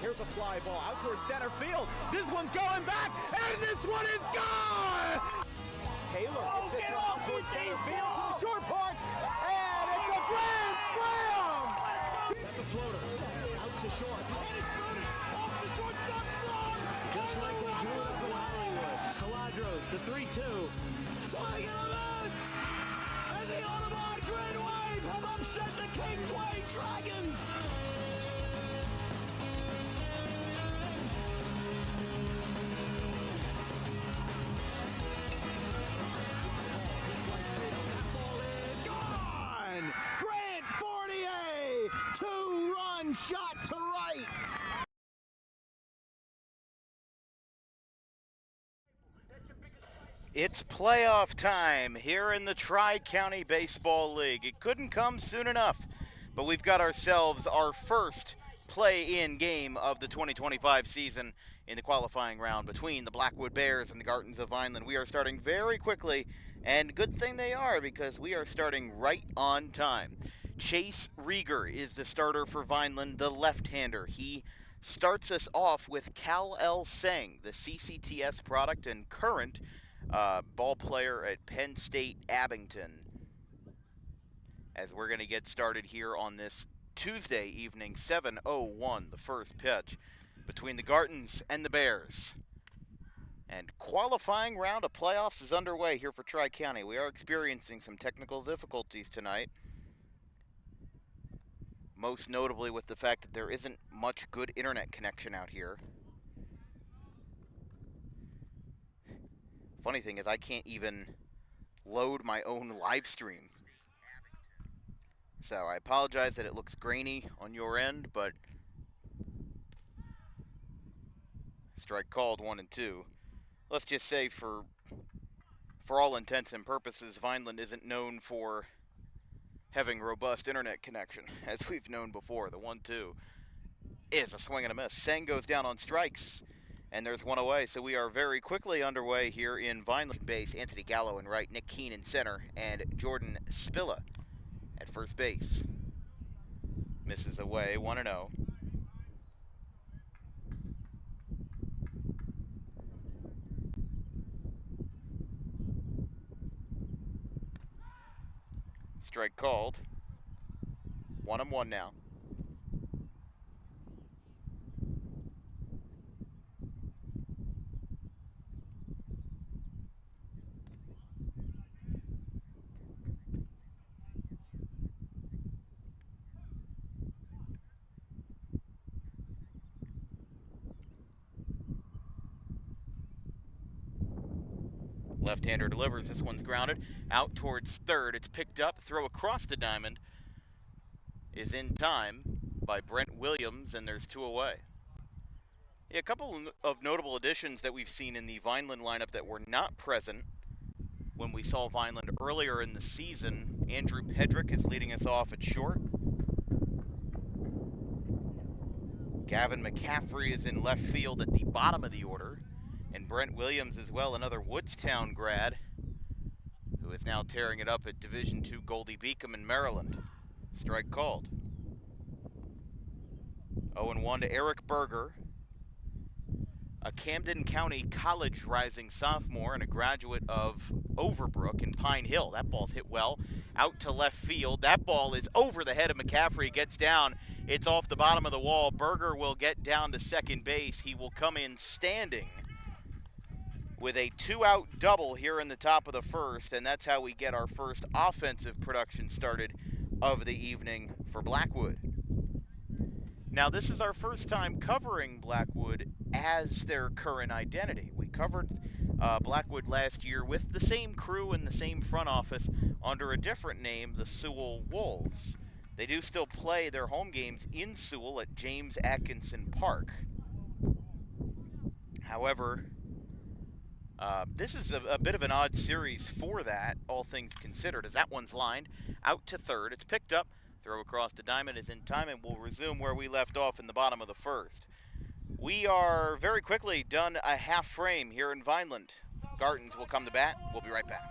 Here's a fly ball out towards center field. This one's going back, and this one is gone! Taylor gets this one out towards center field to the short porch, and it's a grand slam! That's a floater. Out to short. And it's good. Off the shortstop's glove! Just like they drew it from Hollywood. Caladros, the 3-2. Swing and a miss! And the Audubon Green Wave have upset the Kingsway Dragons! Grant Fournier, 2-run shot to right. It's playoff time here in the Tri-County Baseball League. It couldn't come soon enough, but we've got ourselves our first play-in game of the 2025 season in the qualifying round between the Blackwood Bears and the Gartons of Vineland. We are starting very quickly, and good thing they are, because we are starting right on time. Chase Rieger is the starter for Vinland, the left-hander. He starts us off with Cal L. Seng, the CCTS product and current ball player at Penn State Abington. As we're going to get started here on this Tuesday evening, 7:01, the first pitch between the Gartons and the Bears. And qualifying round of playoffs is underway here for Tri-County. We are experiencing some technical difficulties tonight, most notably with the fact that there isn't much good internet connection out here. Funny thing is, I can't even load my own live stream. So I apologize that it looks grainy on your end, but strike called, 1-2. Let's just say for all intents and purposes, Vineland isn't known for having robust internet connection, as we've known before. The 1-2 is a swing and a miss. Seng goes down on strikes, and there's one away. So we are very quickly underway here in Vineland base. Anthony Gallo in right, Nick Keene in center, and Jordan Spilla at first base. Misses away, 1-0. Strike called. 1-1 now. Left-hander delivers. This one's grounded out towards third. It's picked up. Throw across the diamond is in time by Brent Williams, and there's 2 away. Yeah, a couple of notable additions that we've seen in the Vineland lineup that were not present when we saw Vineland earlier in the season. Andrew Pedrick is leading us off at short. Gavin McCaffrey is in left field at the bottom of the order. And Brent Williams as well, another Woodstown grad, who is now tearing it up at Division II Goldie Beacom in Maryland. Strike called. 0-1 to Eric Berger, a Camden County College rising sophomore and a graduate of Overbrook in Pine Hill. That ball's hit well out to left field. That ball is over the head of McCaffrey. Gets down. It's off the bottom of the wall. Berger will get down to second base. He will come in standing with a 2-out double here in the top of the first, and that's how we get our first offensive production started of the evening for Blackwood. Now, this is our first time covering Blackwood as their current identity. We covered Blackwood last year with the same crew and the same front office under a different name, the Sewell Wolves. They do still play their home games in Sewell at James Atkinson Park. However, this is a bit of an odd series for that, all things considered, as that one's lined out to third. It's picked up. Throw across the diamond is in time, and we'll resume where we left off in the bottom of the first. We are very quickly done a half frame here in Vineland. Gartons will come to bat. We'll be right back.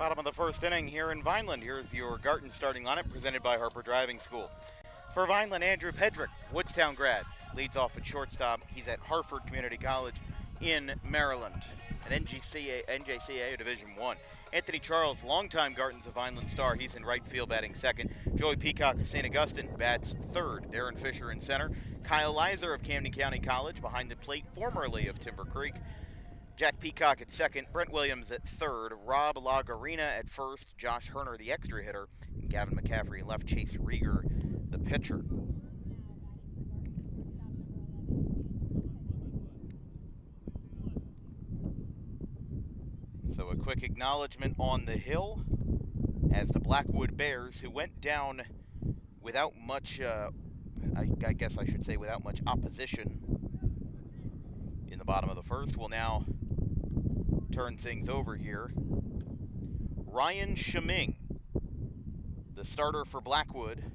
Bottom of the first inning here in Vineland. Here's your Garton starting lineup presented by Harper Driving School. For Vineland, Andrew Pedrick, Woodstown grad, leads off at shortstop. He's at Harford Community College in Maryland, an NJCAA Division I. Anthony Charles, longtime Garton's a Vineland star. He's in right field batting second. Joey Peacock of St. Augustine bats third. Darren Fisher in center. Kyle Leiser of Camden County College behind the plate, formerly of Timber Creek. Jack Peacock at second, Brent Williams at third, Rob Lagarina at first, Josh Herner, the extra hitter, and Gavin McCaffrey left, Chase Rieger, the pitcher. So a quick acknowledgement on the hill as the Blackwood Bears, who went down without much, I guess I should say without much opposition in the bottom of the first, will now turn things over here. Ryan Sheming, the starter for Blackwood,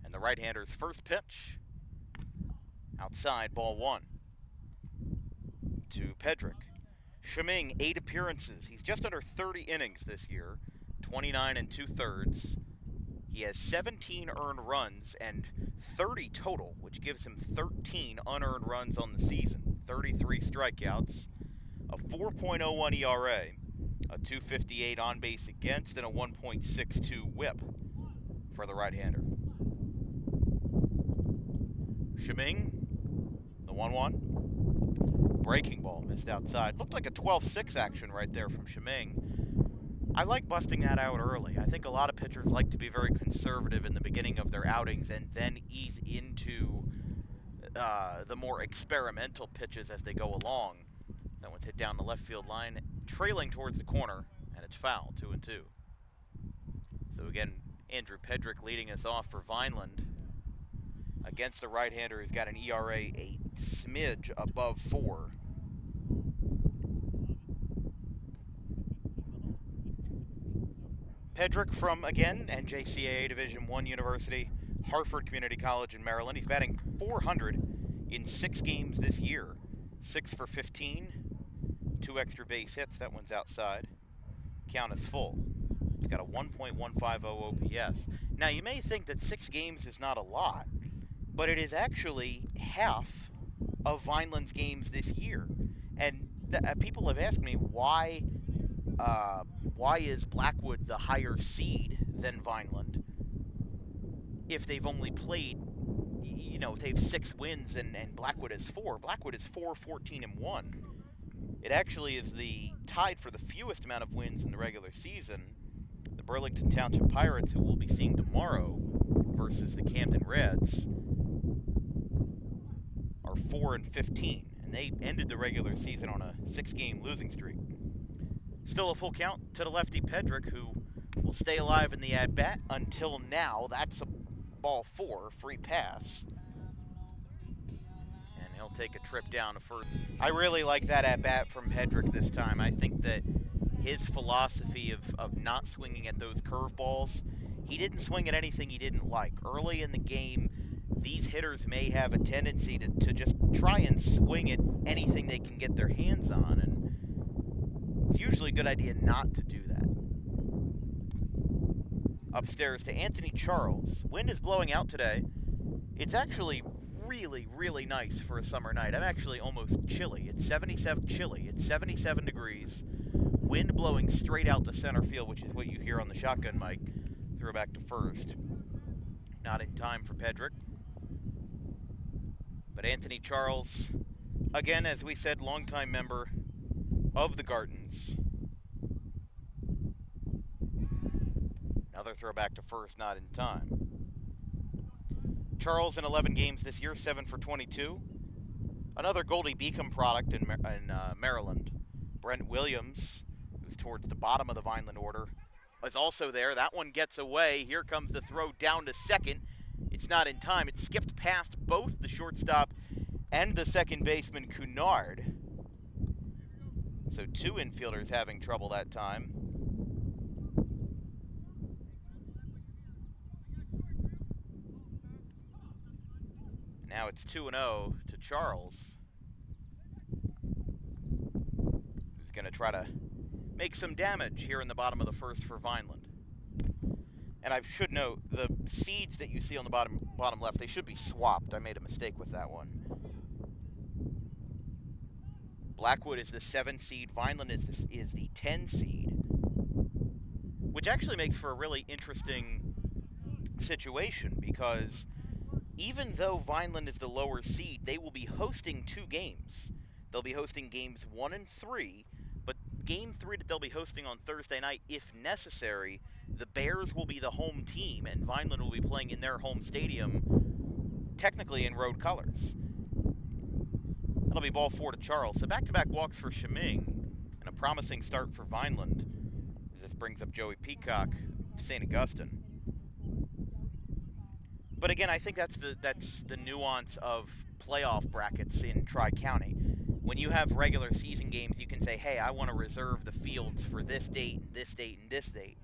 and the right-hander's first pitch. Outside, ball one to Pedrick. Sheming, 8 appearances. He's just under 30 innings this year, 29 2/3. He has 17 earned runs and 30 total, which gives him 13 unearned runs on the season, 33 strikeouts, a 4.01 ERA, a 258 on base against, and a 1.62 whip for the right-hander. Sheming, the 1-1. Breaking ball missed outside. Looked like a 12-6 action right there from Sheming. I like busting that out early. I think a lot of pitchers like to be very conservative in the beginning of their outings and then ease into the more experimental pitches as they go along. That one's hit down the left field line, trailing towards the corner, and it's foul, 2-2. So again, Andrew Pedrick leading us off for Vineland. Against the right-hander, he's got an ERA a smidge above 4. Pedrick from, again, NJCAA Division I University, Harford Community College in Maryland. He's batting .400 in 6 games this year. 6 for 15, 2 extra base hits. That one's outside. Count is full. He's got a 1.150 OPS. Now, you may think that 6 games is not a lot, but it is actually half of Vineland's games this year. And people have asked me why is Blackwood the higher seed than Vineland if they've only played, if they have 6 wins and Blackwood has 4. Blackwood is 4-14-1. It actually is the tied for the fewest amount of wins in the regular season. The Burlington Township Pirates, who we'll be seeing tomorrow, versus the Camden Reds, are 4-15, and they ended the regular season on a 6-game losing streak. Still a full count to the lefty Pedrick, who will stay alive in the at-bat until now. That's a ball 4, free pass. And he'll take a trip down to first. I really like that at-bat from Pedrick this time. I think that his philosophy of not swinging at those curveballs, he didn't swing at anything he didn't like. Early in the game, these hitters may have a tendency to just try and swing at anything they can get their hands on, and it's usually a good idea not to do that. Upstairs to Anthony Charles. Wind is blowing out today. It's actually really nice for a summer night. I'm actually almost chilly. It's 77 degrees. Wind blowing straight out to center field, which is what you hear on the shotgun mic. Throw back to first. Not in time for Pedrick. But Anthony Charles, again, as we said, longtime member of the Gartons. Another throw back to first, not in time. Charles in 11 games this year, 7 for 22. Another Goldie Beacom product in Maryland. Brent Williams, who's towards the bottom of the Vineland order, is also there. That one gets away. Here comes the throw down to second. It's not in time. It skipped past both the shortstop and the second baseman, Cunard. So 2 infielders having trouble that time. Now it's 2-0 to Charles, who's going to try to make some damage here in the bottom of the first for Vineland. And I should note, the seeds that you see on the bottom left, they should be swapped. I made a mistake with that one. Blackwood is the 7 seed. Vineland is the 10 seed. Which actually makes for a really interesting situation, because even though Vineland is the lower seed, they will be hosting 2 games. They'll be hosting games 1 and 3, but game 3 that they'll be hosting on Thursday night, if necessary, the Bears will be the home team, and Vineland will be playing in their home stadium, technically in road colors. That'll be ball 4 to Charles. So back-to-back walks for Sheming, and a promising start for Vineland. This brings up Joey Peacock of St. Augustine. But again, I think that's the nuance of playoff brackets in Tri-County. When you have regular season games, you can say, hey, I want to reserve the fields for this date, and this date, and this date.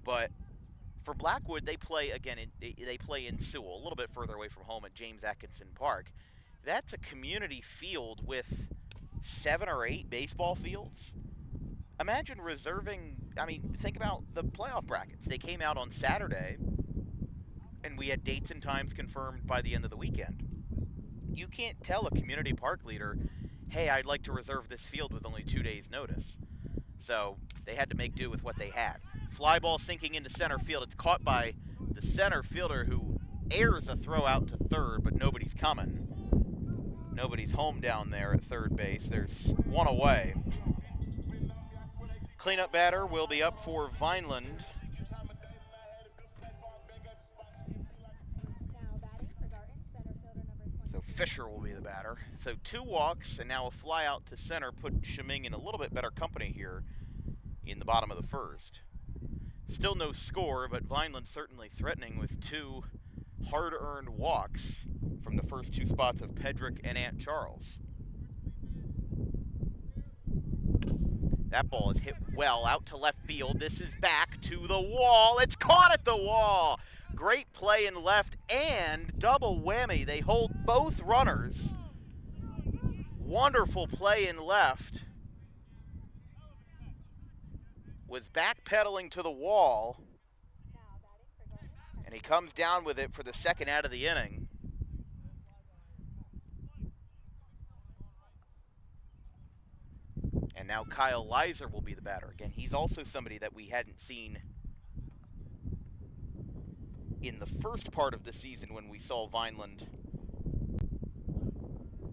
But for Blackwood, they play, again, they play in Sewell, a little bit further away from home at James Atkinson Park. That's a community field with 7 or 8 baseball fields. Imagine reserving, I mean, think about the playoff brackets. They came out on Saturday, and we had dates and times confirmed by the end of the weekend. You can't tell a community park leader, hey, I'd like to reserve this field with only 2 days' notice. So they had to make do with what they had. Fly ball sinking into center field. It's caught by the center fielder, who airs a throw out to third, but nobody's coming. Nobody's home down there at third base. There's one away. Cleanup batter will be up for Vineland. So Fisher will be the batter. So 2 walks and now a fly out to center put Sheming in a little bit better company here in the bottom of the first. Still no score, but Vineland certainly threatening with 2 hard-earned walks from the first 2 spots of Pedrick and Aunt Charles. That ball is hit well out to left field. This is back to the wall. It's caught at the wall. Great play in left and double whammy. They hold both runners. Wonderful play in left. Was backpedaling to the wall. And he comes down with it for the second out of the inning. And now Kyle Leiser will be the batter. Again, he's also somebody that we hadn't seen in the first part of the season when we saw Vineland.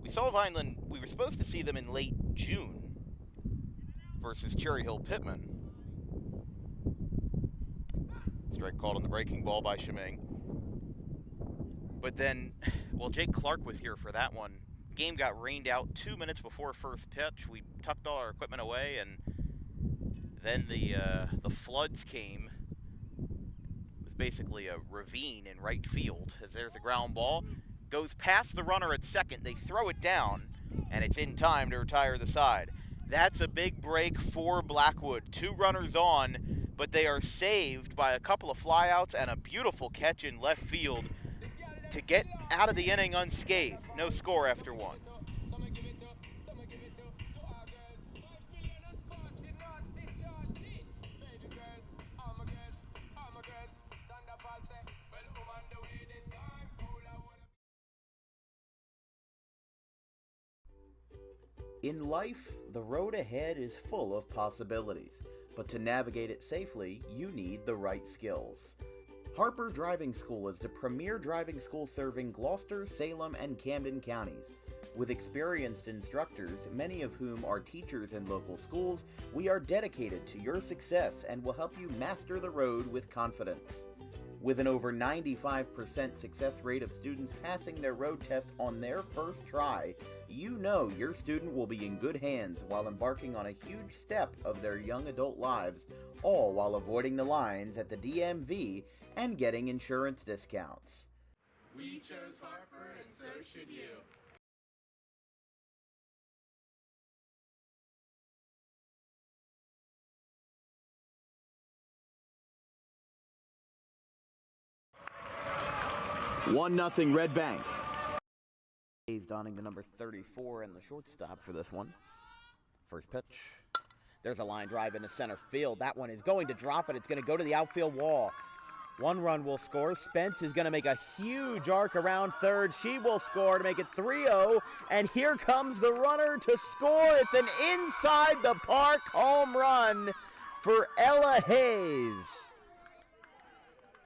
We were supposed to see them in late June versus Cherry Hill Pittman. Strike called on the breaking ball by Sheming. But then, well, Jake Clark was here for that one. Game got rained out 2 minutes before first pitch. We tucked all our equipment away, and then the floods came. It was basically a ravine in right field, as there's a ground ball. Goes past the runner at second. They throw it down, and it's in time to retire the side. That's a big break for Blackwood. 2 runners on, but they are saved by a couple of flyouts and a beautiful catch in left field to get out of the inning unscathed. No score after 1. In life, the road ahead is full of possibilities, but to navigate it safely, you need the right skills. Harper Driving School is the premier driving school serving Gloucester, Salem, and Camden counties. With experienced instructors, many of whom are teachers in local schools, we are dedicated to your success and will help you master the road with confidence. With an over 95% success rate of students passing their road test on their first try, you know your student will be in good hands while embarking on a huge step of their young adult lives, all while avoiding the lines at the DMV and getting insurance discounts. We chose Harper, and so should you. One nothing Red Bank. He's donning the number 34 and the shortstop for this one. First pitch. There's a line drive into center field. That one is going to drop, but it's going to go to the outfield wall. 1 run will score. Spence is going to make a huge arc around third. She will score to make it 3-0. And here comes the runner to score. It's an inside the park home run for Ella Hayes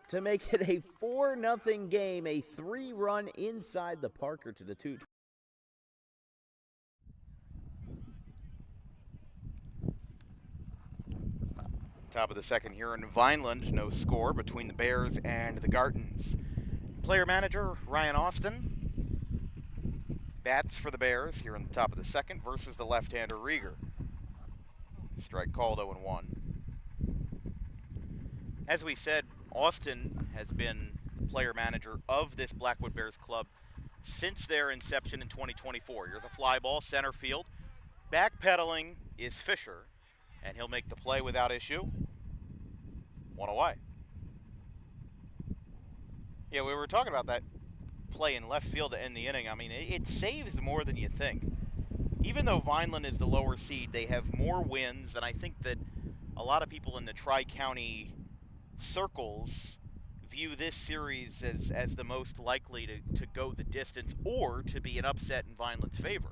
to make it a 4-0 game, a 3-run inside the Parker to the 2. Top of the second here in Vineland, no score between the Bears and the Gartons. Player manager Ryan Austin bats for the Bears here in the top of the second versus the left-hander Rieger. Strike called 0-1. As we said, Austin has been the player manager of this Blackwood Bears club since their inception in 2024. Here's a fly ball, center field. Backpedaling is Fisher, and he'll make the play without issue. 1 away. Yeah, we were talking about that play in left field to end the inning. I mean, it saves more than you think. Even though Vineland is the lower seed, they have more wins, and I think that a lot of people in the Tri-County circles view this series as the most likely to go the distance or to be an upset in Vineland's favor.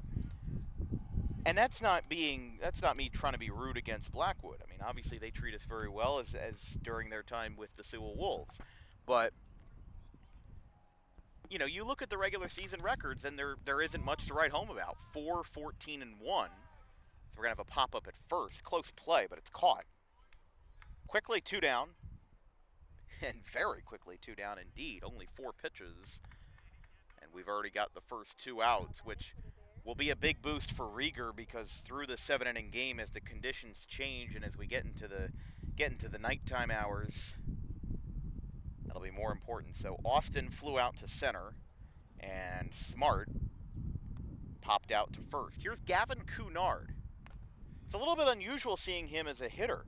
And that's not me trying to be rude against Blackwood. I mean, obviously they treat us very well as during their time with the Sewell Wolves. But, you know, you look at the regular season records and there isn't much to write home about. 4-14-1. So we're going to have a pop-up at first. Close play, but it's caught. Quickly 2 down. And very quickly 2 down indeed. Only 4 pitches. And we've already got the first 2 outs, which will be a big boost for Rieger because through the 7-inning game, as the conditions change and as we get into the nighttime hours, that'll be more important. So Austin flew out to center, and Smart popped out to first. Here's Gavin Cunard. It's a little bit unusual seeing him as a hitter.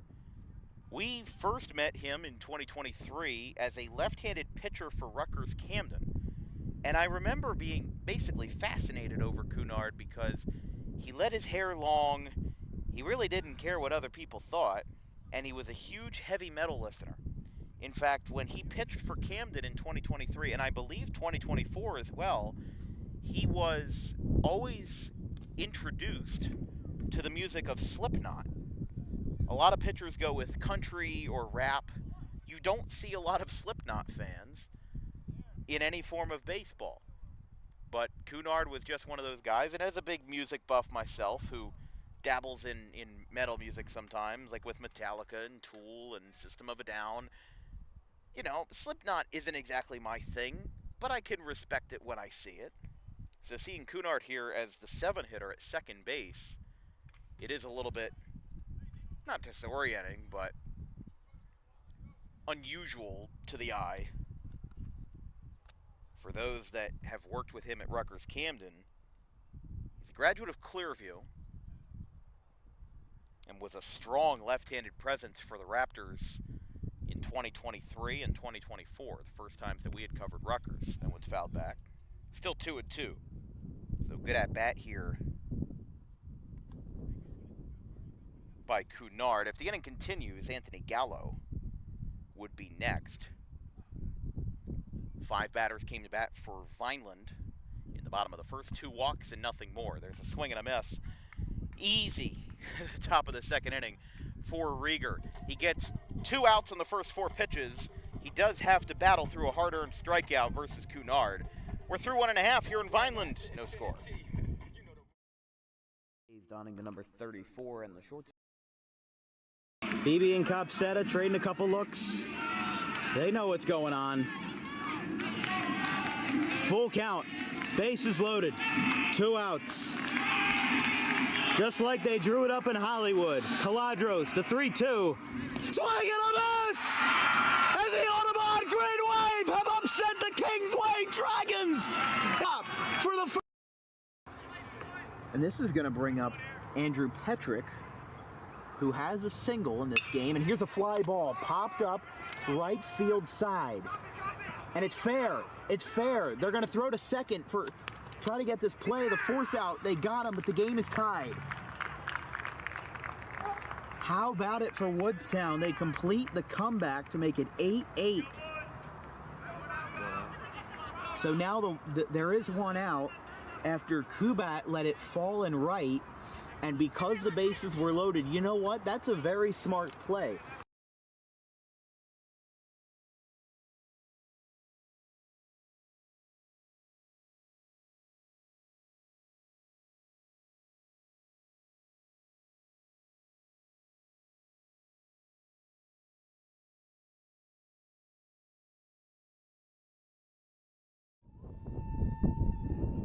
We first met him in 2023 as a left-handed pitcher for Rutgers Camden. And I remember being basically fascinated over Cunard because he let his hair long, he really didn't care what other people thought, and he was a huge heavy metal listener. In fact, when he pitched for Camden in 2023, and I believe 2024 as well, he was always introduced to the music of Slipknot. A lot of pitchers go with country or rap. You don't see a lot of Slipknot fans in any form of baseball. But Cunard was just one of those guys, and as a big music buff myself who dabbles in metal music sometimes, like with Metallica and Tool and System of a Down, you know, Slipknot isn't exactly my thing, but I can respect it when I see it. So seeing Cunard here as the 7-hitter at second base, it is a little bit, not disorienting, but unusual to the eye. For those that have worked with him at Rutgers Camden, he's a graduate of Clearview and was a strong left-handed presence for the Raptors in 2023 and 2024, the first times that we had covered Rutgers. That one's fouled back. Still 2-2. So good at bat here by Cunard. If the inning continues, Anthony Gallo would be next. 5 batters came to bat for Vineland in the bottom of the first. 2 walks and nothing more. There's a swing and a miss. Easy at the top of the second inning for Rieger. He gets 2 outs on the first 4 pitches. He does have to battle through a hard-earned strikeout versus Cunard. We're through 1.5 here in Vineland. No score. He's donning the number 34 in the short. BB and Copsetta trading a couple looks. They know what's going on. Full count. Bases loaded. 2 outs. Just like they drew it up in Hollywood. Caladros, the 3-2. Swing and a miss! And the Audubon Green Wave have upset the Kingsway Dragons! Up for the first. And this is going to bring up Andrew Petrick, who has a single in this game. And here's a fly ball popped up right field side. And it's fair. It's fair. They're going to throw to second for try to get this play, the force out. They got him, but the game is tied. How about it for Woodstown? They complete the comeback to make it 8-8. So now there is one out after Kubat let it fall in right, and because the bases were loaded, you know what? That's a very smart play.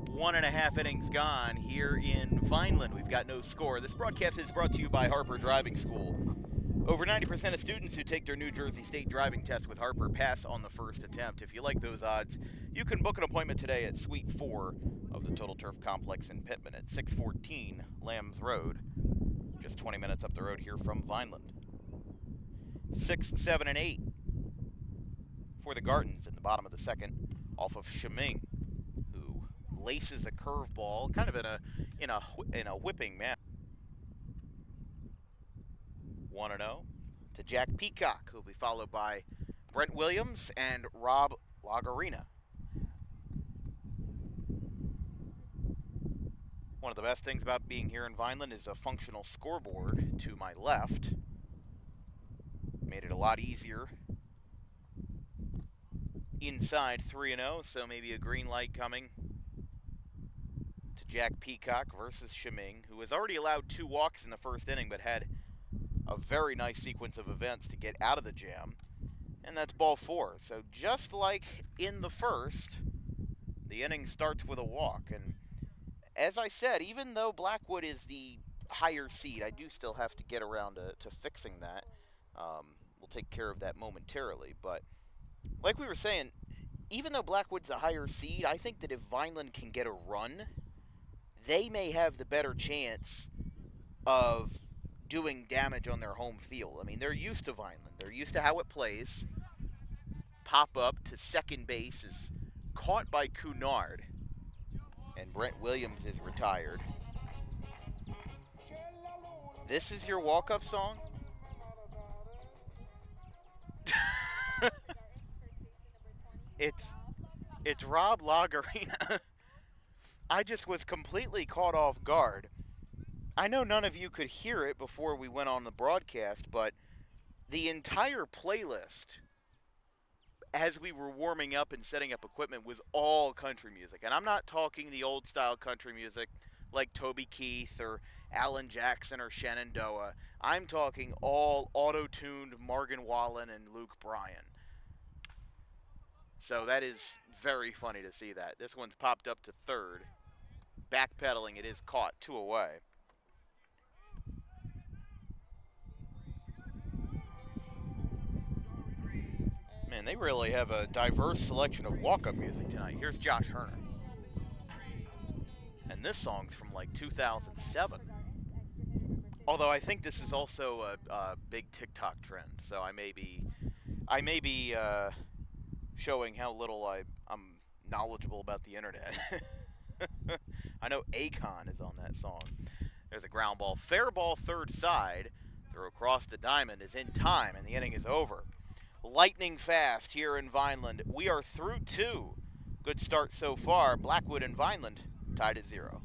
One and a half innings gone here in Vineland. We've got no score. This broadcast is brought to you by Harper Driving School. Over 90% of students who take their New Jersey State driving test with Harper pass on the first attempt. If you like those odds, you can book an appointment today at Suite 4 of the Total Turf Complex in Pittman at 614 Lambs Road, just 20 minutes up the road here from Vineland. 6, 7, and 8 for the Gartons in the bottom of the second, off of Shiming, who laces a curveball, kind of in a whipping manner. 1-0 to Jack Peacock, who will be followed by Brent Williams and Rob Lagarina. One of the best things about being here in Vineland is a functional scoreboard to my left. Made it a lot easier. Inside 3-0, so maybe a green light coming to Jack Peacock versus Shiming, who has already allowed 2 walks in the first inning, but had a very nice sequence of events to get out of the jam. And that's ball 4. So just like in the first, the inning starts with a walk. And as I said, even though Blackwood is the higher seed, I do still have to get around to fixing that. We'll take care of that momentarily. But like we were saying, even though Blackwood's a higher seed, I think that if Vineland can get a run, they may have the better chance of doing damage on their home field. I mean, they're used to Vineland. They're used to how it plays. Pop up to second base is caught by Cunard. And Brent Williams is retired. This is your walk-up song? It's Rob Lagarina. I just was completely caught off guard. I know none of you could hear it before we went on the broadcast, but the entire playlist, as we were warming up and setting up equipment, was all country music. And I'm not talking the old-style country music like Toby Keith or Alan Jackson or Shenandoah. I'm talking all auto-tuned Morgan Wallen and Luke Bryan. So that is very funny to see that. This one's popped up to third. Backpedaling, it is caught 2 away. Man, they really have a diverse selection of walk-up music tonight. Here's Josh Herner. And this song's from like 2007. Although I think this is also a big TikTok trend, so I may be showing how little I'm knowledgeable about the internet. I know Akon is on that song. There's a ground ball. Fair ball third side. Throw across the diamond is in time, and the inning is over. Lightning fast here in Vineland. We are through 2. Good start so far. Blackwood and Vineland tied at 0.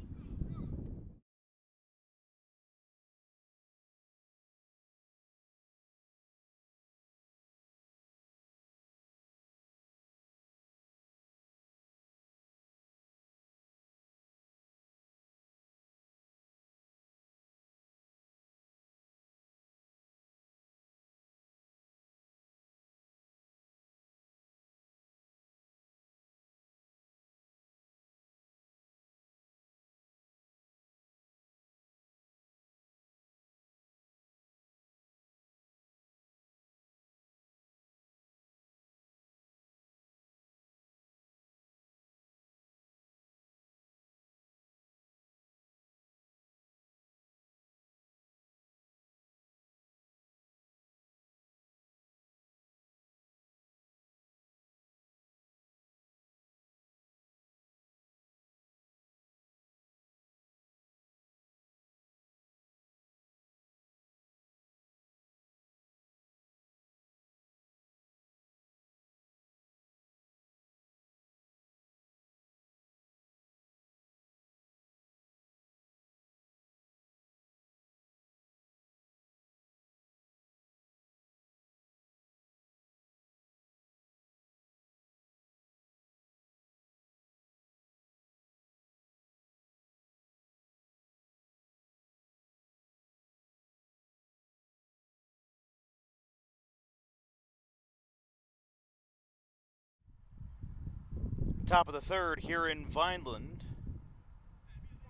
Top of the third here in Vinland.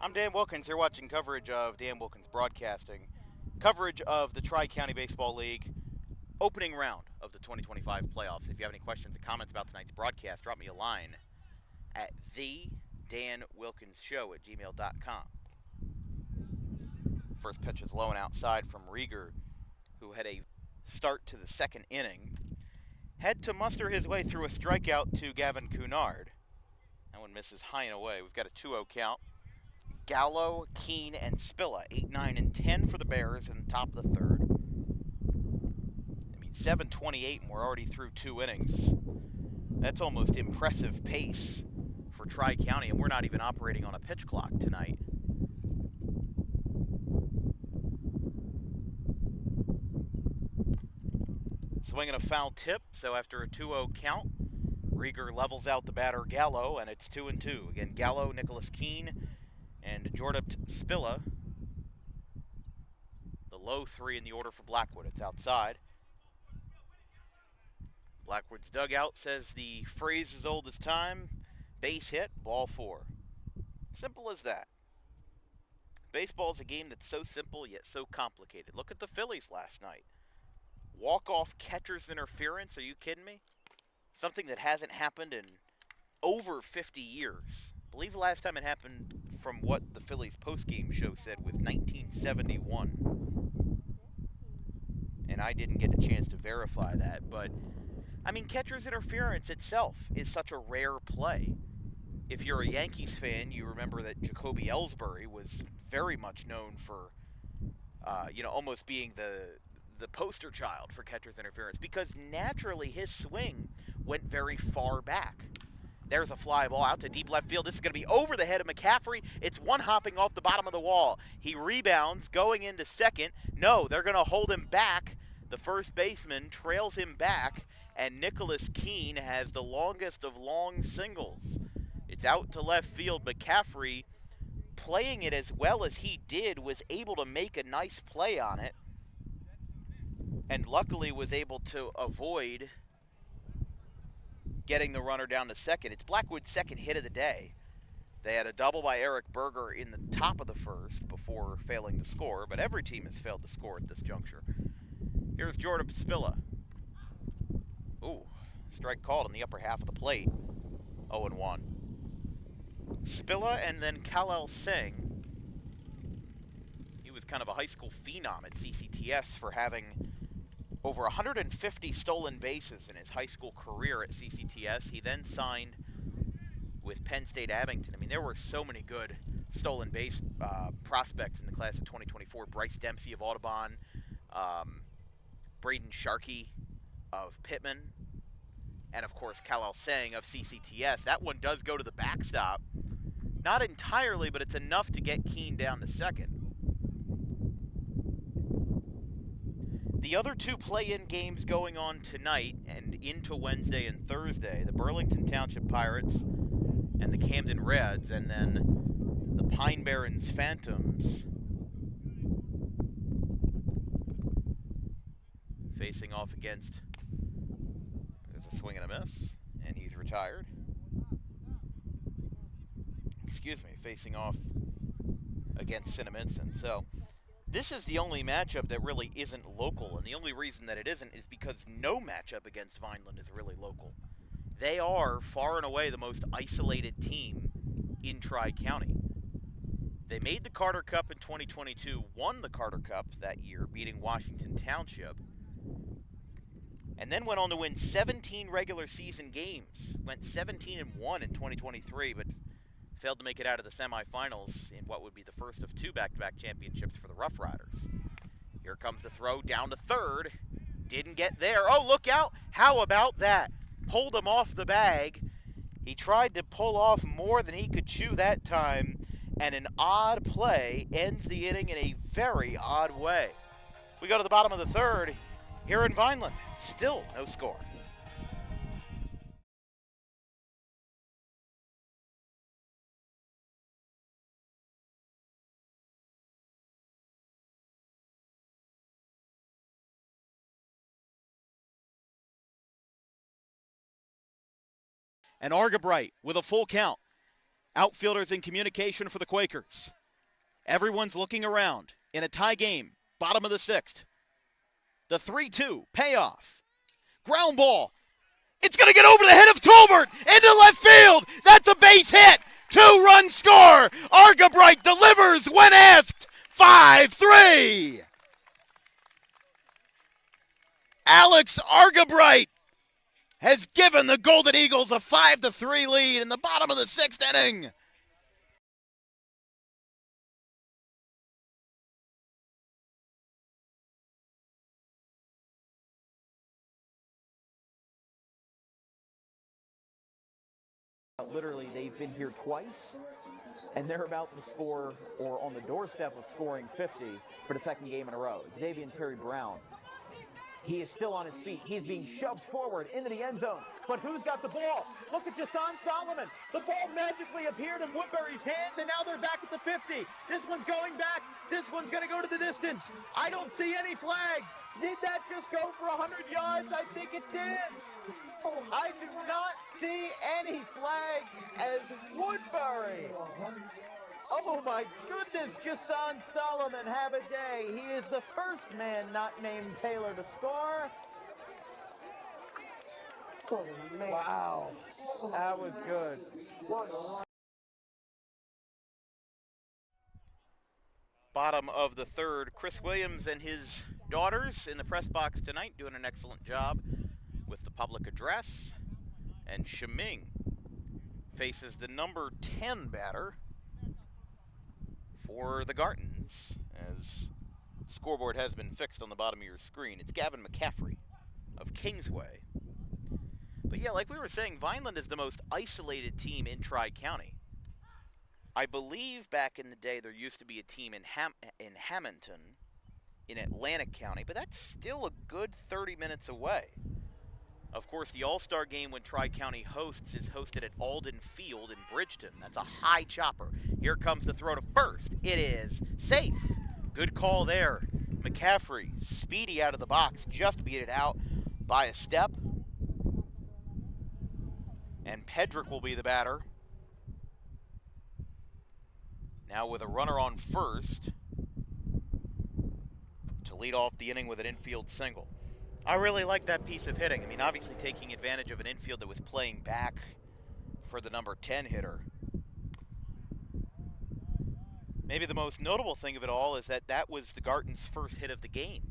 I'm Dan Wilkins, here watching coverage of Dan Wilkins Broadcasting. Coverage of the Tri-County Baseball League opening round of the 2025 playoffs. If you have any questions or comments about tonight's broadcast, drop me a line at thedanwilkinsshow@gmail.com. First pitch is low and outside from Rieger, who had a start to the second inning. Had to muster his way through a strikeout to Gavin Cunard. That one misses high and away. We've got a 2-0 count. Gallo, Keene, and Spilla, 8, 9, and 10 for the Bears in the top of the third. 7:28 and we're already through 2 innings. That's almost impressive pace for Tri-County, and we're not even operating on a pitch clock tonight. Swinging a foul tip, so after a 2-0 count, Rieger levels out the batter Gallo, and it's 2-2. Again, Gallo, Nicholas Keene, and Jordan Spilla. The low 3 in the order for Blackwood. It's outside. Blackwood's dugout says the phrase as old as time, base hit, ball 4. Simple as that. Baseball is a game that's so simple yet so complicated. Look at the Phillies last night. Walk-off catcher's interference, are you kidding me? Something that hasn't happened in over 50 years. I believe the last time it happened, from what the Phillies postgame show said, was 1971. And I didn't get a chance to verify that, but I mean, catcher's interference itself is such a rare play. If you're a Yankees fan, you remember that Jacoby Ellsbury was very much known for, almost being the poster child for catcher's interference, because naturally his swing went very far back. There's a fly ball out to deep left field. This is going to be over the head of McCaffrey. It's one hopping off the bottom of the wall. He rebounds, going into second. No, they're going to hold him back. The first baseman trails him back, and Nicholas Keene has the longest of long singles. It's out to left field. McCaffrey, playing it as well as he did, was able to make a nice play on it, and luckily was able to avoid getting the runner down to second. It's Blackwood's second hit of the day. They had a double by Eric Berger in the top of the first before failing to score, but every team has failed to score at this juncture. Here's Jordan Spilla. Ooh, strike called in the upper half of the plate. 0-1. Spilla and then Kal-El Singh. He was kind of a high school phenom at CCTS for having over 150 stolen bases in his high school career at CCTS. He then signed with Penn State Abington. I mean, there were so many good stolen base prospects in the class of 2024. Bryce Dempsey of Audubon, Braden Sharkey of Pittman, and of course Kal-El Singh of CCTS. That one does go to the backstop. Not entirely, but it's enough to get Keene down to second. The other 2 play-in games going on tonight and into Wednesday and Thursday, the Burlington Township Pirates and the Camden Reds, and then the Pine Barrens Phantoms facing off against, there's a swing and a miss, and he's retired. Excuse me, facing off against Cinnaminson. So this is the only matchup that really isn't local, and the only reason that it isn't is because no matchup against Vineland is really local. They are far and away the most isolated team in Tri-County. They made the Carter Cup in 2022, won the Carter Cup that year, beating Washington Township, and then went on to win 17 regular season games. Went 17-1 in 2023, but failed to make it out of the semifinals in what would be the first of 2 back-to-back championships for the Rough Riders. Here comes the throw down to third. Didn't get there. Oh, look out. How about that? Pulled him off the bag. He tried to pull off more than he could chew that time, and an odd play ends the inning in a very odd way. We go to the bottom of the third here in Vineland. Still no score. And Argabright with a full count. Outfielders in communication for the Quakers. Everyone's looking around in a tie game, bottom of the 6th. The 3-2 payoff. Ground ball. It's going to get over the head of Tolbert into left field. That's a base hit. 2-run score. Argabright delivers when asked. 5-3. Alex Argabright has given the Golden Eagles a 5-3 lead in the bottom of the 6th inning. Literally, they've been here twice, and they're about to score, or on the doorstep of scoring 50 for the second game in a row. Xavier Terry Brown. He is still on his feet. He's being shoved forward into the end zone. But who's got the ball? Look at Jason Solomon. The ball magically appeared in Woodbury's hands, and now they're back at the 50. This one's going back. This one's going to go to the distance. I don't see any flags. Did that just go for 100 yards? I think it did. I do not see any flags as Woodbury. Oh my goodness, Jason Solomon have a day. He is the first man not named Taylor to score. Wow, that was good. Bottom of the 3rd, Chris Williams and his daughters in the press box tonight doing an excellent job with the public address. And Shiming faces the number 10 batter for the Gartons, as scoreboard has been fixed on the bottom of your screen. It's Gavin McCaffrey of Kingsway. But yeah, like we were saying, Vineland is the most isolated team in Tri-County. I believe back in the day there used to be a team in Hamilton in Atlantic County, but that's still a good 30 minutes away. Of course, the All-Star game when Tri-County hosts is hosted at Alden Field in Bridgeton. That's a high chopper. Here comes the throw to first. It is safe. Good call there. McCaffrey, speedy out of the box, just beat it out by a step. And Pedrick will be the batter. Now with a runner on first to lead off the inning with an infield single. I really like that piece of hitting. I mean, obviously taking advantage of an infield that was playing back for the number 10 hitter. Maybe the most notable thing of it all is that that was the Garton's first hit of the game.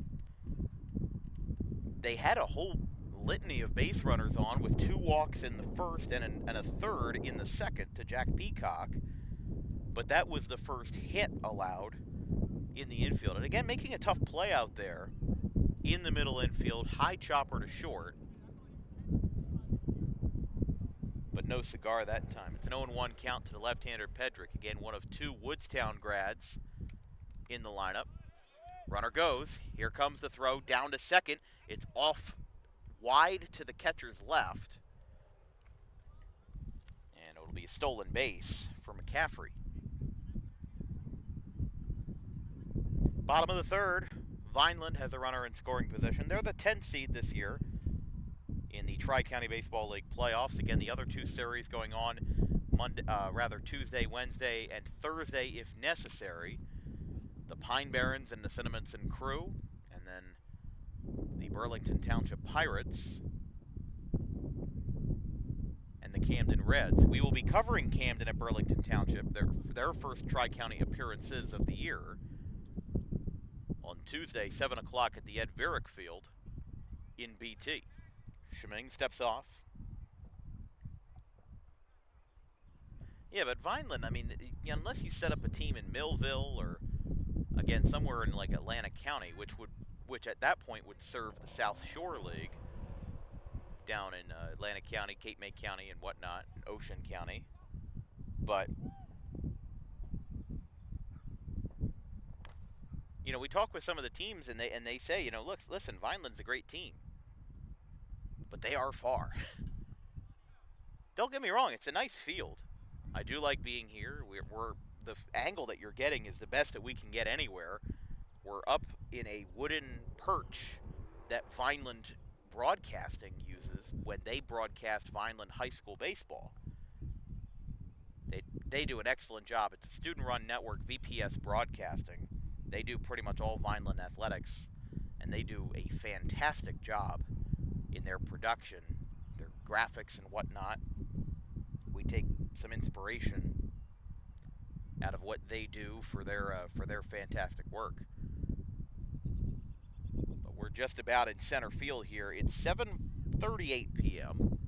They had a whole litany of base runners on with 2 walks in the first and a third in the second to Jack Peacock. But that was the first hit allowed in the infield. And again, making a tough play out there in the middle infield, high chopper to short. But no cigar that time. It's an 0-1 count to the left-hander Pedrick. Again, one of 2 Woodstown grads in the lineup. Runner goes. Here comes the throw down to second. It's off wide to the catcher's left. And it'll be a stolen base for McCaffrey. Bottom of the 3rd, Vineland has a runner in scoring position. They're the 10th seed this year in the Tri-County Baseball League playoffs. Again, the other 2 series going on Tuesday, Wednesday, and Thursday if necessary. The Pine Barrens and the Cinnamonson Crew, and then the Burlington Township Pirates and the Camden Reds. We will be covering Camden at Burlington Township, their first Tri-County appearances of the year, on Tuesday, 7 o'clock at the Ed Varick Field in BT. Sheming steps off. Yeah, but Vineland, I mean, unless you set up a team in Millville or, again, somewhere in like Atlantic County, which at that point would serve the South Shore League down in Atlantic County, Cape May County, and whatnot, and Ocean County. But you know, we talk with some of the teams, and they say, you know, look, listen, Vineland's a great team, but they are far. Don't get me wrong; it's a nice field. I do like being here. We're the angle that you're getting is the best that we can get anywhere. We're up in a wooden perch that Vineland Broadcasting uses when they broadcast Vineland High School baseball. They do an excellent job. It's a student-run network, VPS Broadcasting. They do pretty much all Vineland athletics, and they do a fantastic job in their production, their graphics and whatnot. We take some inspiration out of what they do for their fantastic work. But we're just about in center field here. It's 7:38 p.m.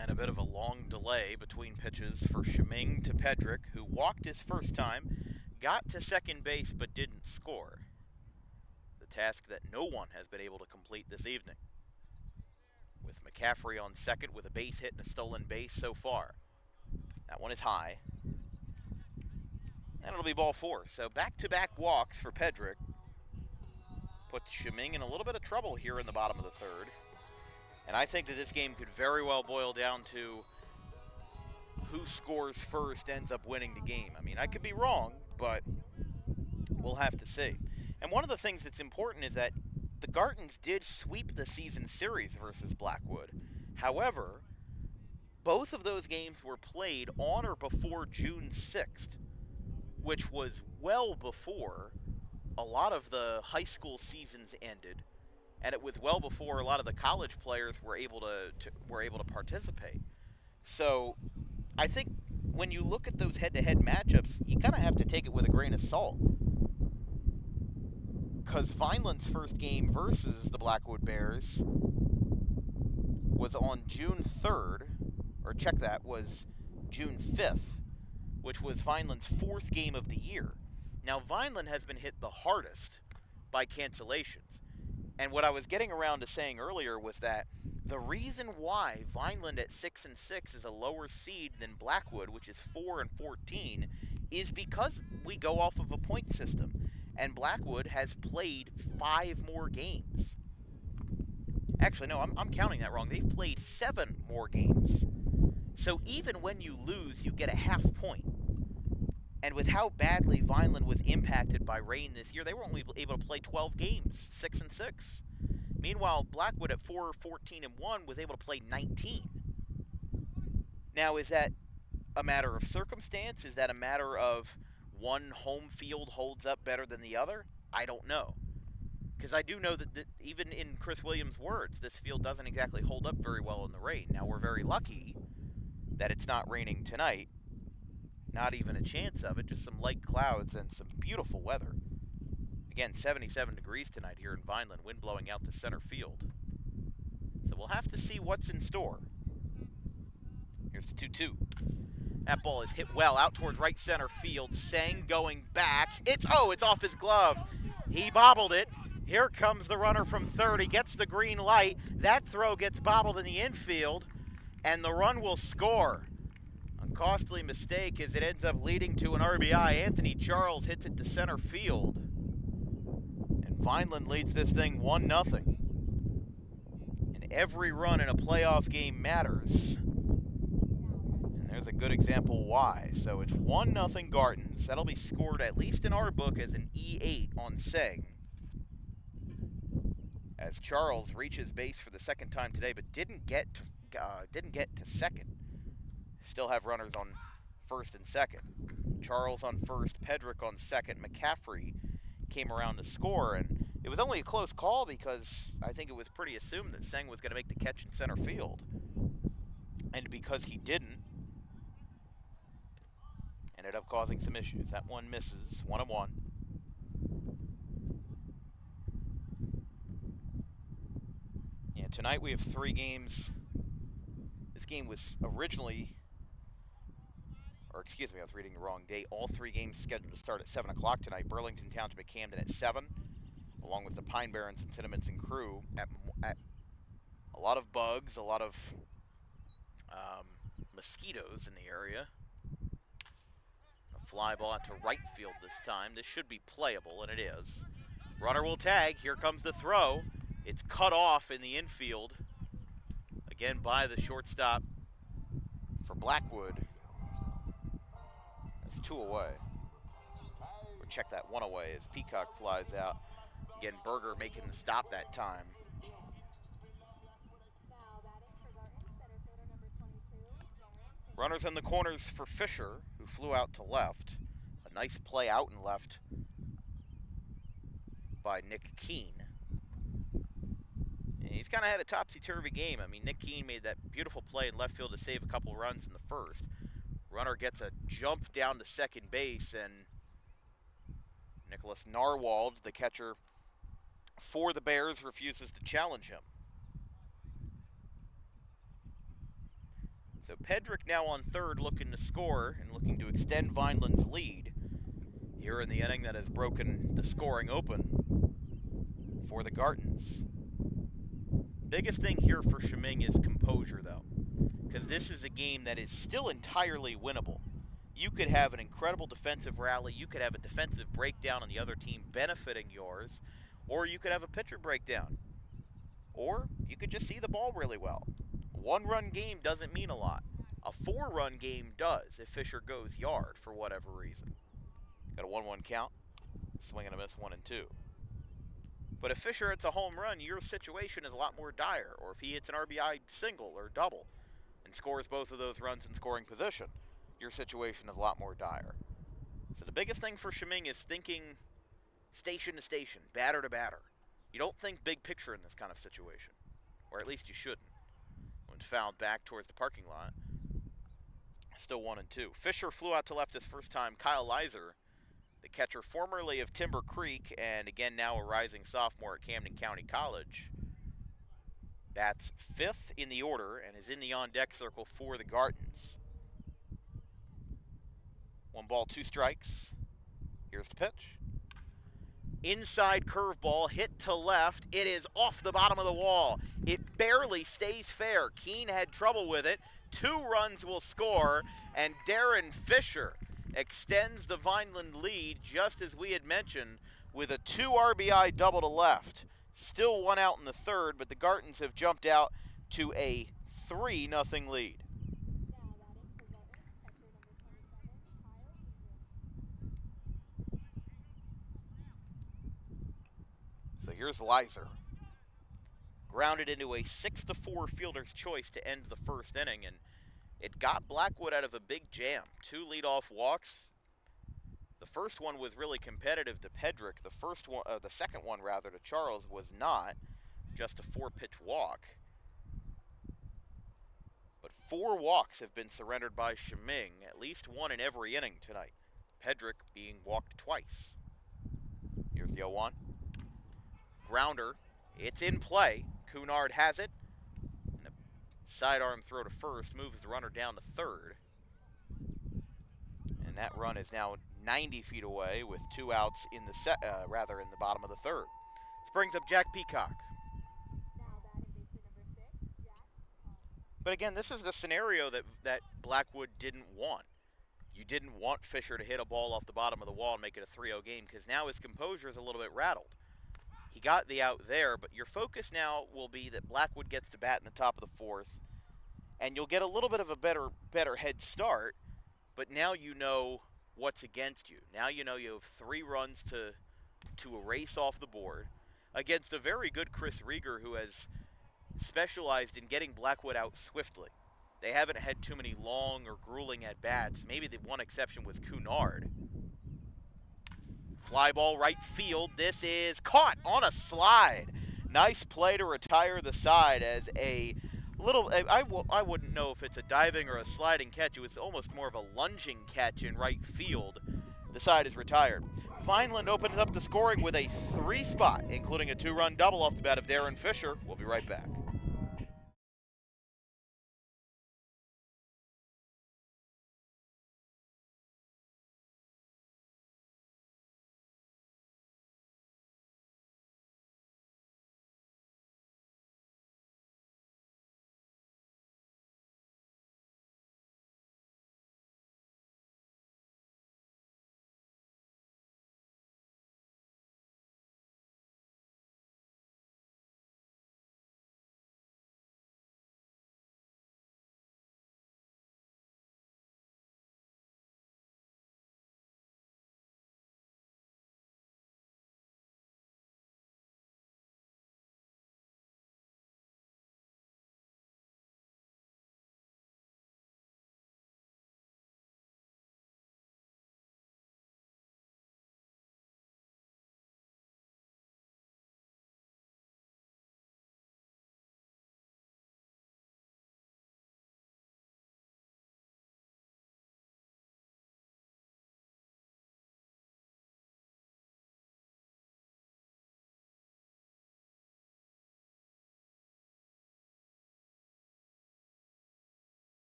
and a bit of a long delay between pitches for Sheming to Pedrick, who walked his first time, got to second base but didn't score. The task that no one has been able to complete this evening, with McCaffrey on second with a base hit and a stolen base so far. That one is high. And it'll be ball 4. So back-to-back walks for Pedrick puts Sheming in a little bit of trouble here in the bottom of the third. And I think that this game could very well boil down to who scores first ends up winning the game. I mean, I could be wrong, but we'll have to see. And one of the things that's important is that the Gartons did sweep the season series versus Blackwood. However, both of those games were played on or before June 6th, which was well before a lot of the high school seasons ended, and it was well before a lot of the college players were able to participate. So I think when you look at those head-to-head matchups, you kind of have to take it with a grain of salt. Because Vineland's first game versus the Blackwood Bears was on June 3rd, or check that, was June 5th, which was Vineland's 4th game of the year. Now, Vineland has been hit the hardest by cancellations. And what I was getting around to saying earlier was that the reason why Vineland at 6-6 is a lower seed than Blackwood, which is 4-14, is because we go off of a point system. And Blackwood has played 5 more games. Actually, no, I'm counting that wrong. They've played 7 more games. So even when you lose, you get a half point. And with how badly Vineland was impacted by rain this year, they were only able to play 12 games, 6-6. Meanwhile, Blackwood at 4-14-1 was able to play 19. Now, is that a matter of circumstance? Is that a matter of one home field holds up better than the other? I don't know. Because I do know that even in Chris Williams' words, this field doesn't exactly hold up very well in the rain. Now, we're very lucky that it's not raining tonight. Not even a chance of it, just some light clouds and some beautiful weather. Again, 77 degrees tonight here in Vineland, wind blowing out to center field. So we'll have to see what's in store. Here's the 2-2. That ball is hit well out towards right center field. Sang going back. It's off his glove. He bobbled it. Here comes the runner from third. He gets the green light. That throw gets bobbled in the infield, and the run will score. A costly mistake as it ends up leading to an RBI. Anthony Charles hits it to center field, and Vineland leads this thing 1-0. And every run in a playoff game matters. And there's a good example why. So it's 1-0 Gartons. That'll be scored, at least in our book, as an E8 on Sang. As Charles reaches base for the second time today, but didn't get to second. Still have runners on first and second. Charles on first, Pedrick on second. McCaffrey came around to score, and it was only a close call because I think it was pretty assumed that Sang was going to make the catch in center field. And because he didn't, ended up causing some issues. That one misses, 1-1. Yeah, tonight we have 3 games. This game was originally, or excuse me, I was reading the wrong date. All 3 games scheduled to start at 7 o'clock tonight. Burlington Township at Camden at 7, along with the Pine Barrens and Cinnamons and Crew at a lot of bugs, a lot of mosquitoes in the area. A fly ball out to right field this time. This should be playable, and it is. Runner will tag. Here comes the throw. It's cut off in the infield. Again by the shortstop for Blackwood. That's 2 away. Or check that 1 away as Peacock flies out. Again, Berger making the stop that time. Runners in the corners for Fisher, who flew out to left. A nice play out and left by Nick Keene. And he's kind of had a topsy-turvy game. I mean, Nick Keene made that beautiful play in left field to save a couple runs in the first. Runner gets a jump down to second base, and Nicholas Narwald, the catcher for the Bears, refuses to challenge him. So Pedrick now on third, looking to score and looking to extend Vineland's lead here in the inning that has broken the scoring open for the Gartons. Biggest thing here for Cheming is composure, though, because this is a game that is still entirely winnable. You could have an incredible defensive rally, you could have a defensive breakdown on the other team benefiting yours, or you could have a pitcher breakdown, or you could just see the ball really well. A one-run game doesn't mean a lot. A four-run game does if Fisher goes yard for whatever reason. Got a 1-1 count, swing and a miss, 1-2. But if Fisher hits a home run, your situation is a lot more dire. Or if he hits an RBI single or double and scores both of those runs in scoring position, your situation is a lot more dire. So the biggest thing for Cheming is thinking station to station, batter to batter. You don't think big picture in this kind of situation, or at least you shouldn't. When fouled back towards the parking lot, still 1-2. Fisher flew out to left his first time. Kyle Leiser, the catcher formerly of Timber Creek and again now a rising sophomore at Camden County College, bats fifth in the order and is in the on-deck circle for the Gartons. 1 ball, 2 strikes. Here's the pitch. Inside curveball, hit to left. It is off the bottom of the wall. It barely stays fair. Keene had trouble with it. 2 runs will score, and Darren Fisher extends the Vineland lead, just as we had mentioned, with a 2 RBI double to left. Still 1 out in the third, but the Gartons have jumped out to a 3-0 lead. So here's Leiser. Grounded into a 6-4 fielder's choice to end the first inning, and it got Blackwood out of a big jam. 2 leadoff walks. The first one was really competitive to Pedrick. The second one rather to Charles was not, just a 4-pitch walk. But 4 walks have been surrendered by Cheming, at least 1 in every inning tonight. Pedrick being walked twice. Here's the 0-1. Grounder, it's in play. Cunard has it. And a sidearm throw to first moves the runner down to third. And that run is now 90 feet away with 2 outs in the in the bottom of the third. This brings up Jack Peacock. But again, this is the scenario that Blackwood didn't want. You didn't want Fisher to hit a ball off the bottom of the wall and make it a 3-0 game, because now his composure is a little bit rattled. He got the out there, but your focus now will be that Blackwood gets to bat in the top of the fourth, and you'll get a little bit of a better head start, but now you know what's against you. Now you know you have 3 runs to erase off the board against a very good Chris Rieger, who has specialized in getting Blackwood out swiftly. They haven't had too many long or grueling at-bats. Maybe the one exception was Cunard. Fly ball right field. This is caught on a slide. Nice play to retire the side as a little, I wouldn't know if it's a diving or a sliding catch. It was almost more of a lunging catch in right field. The side is retired. Vineland opens up the scoring with a 3 spot, including a 2-run double off the bat of Darren Fisher. We'll be right back.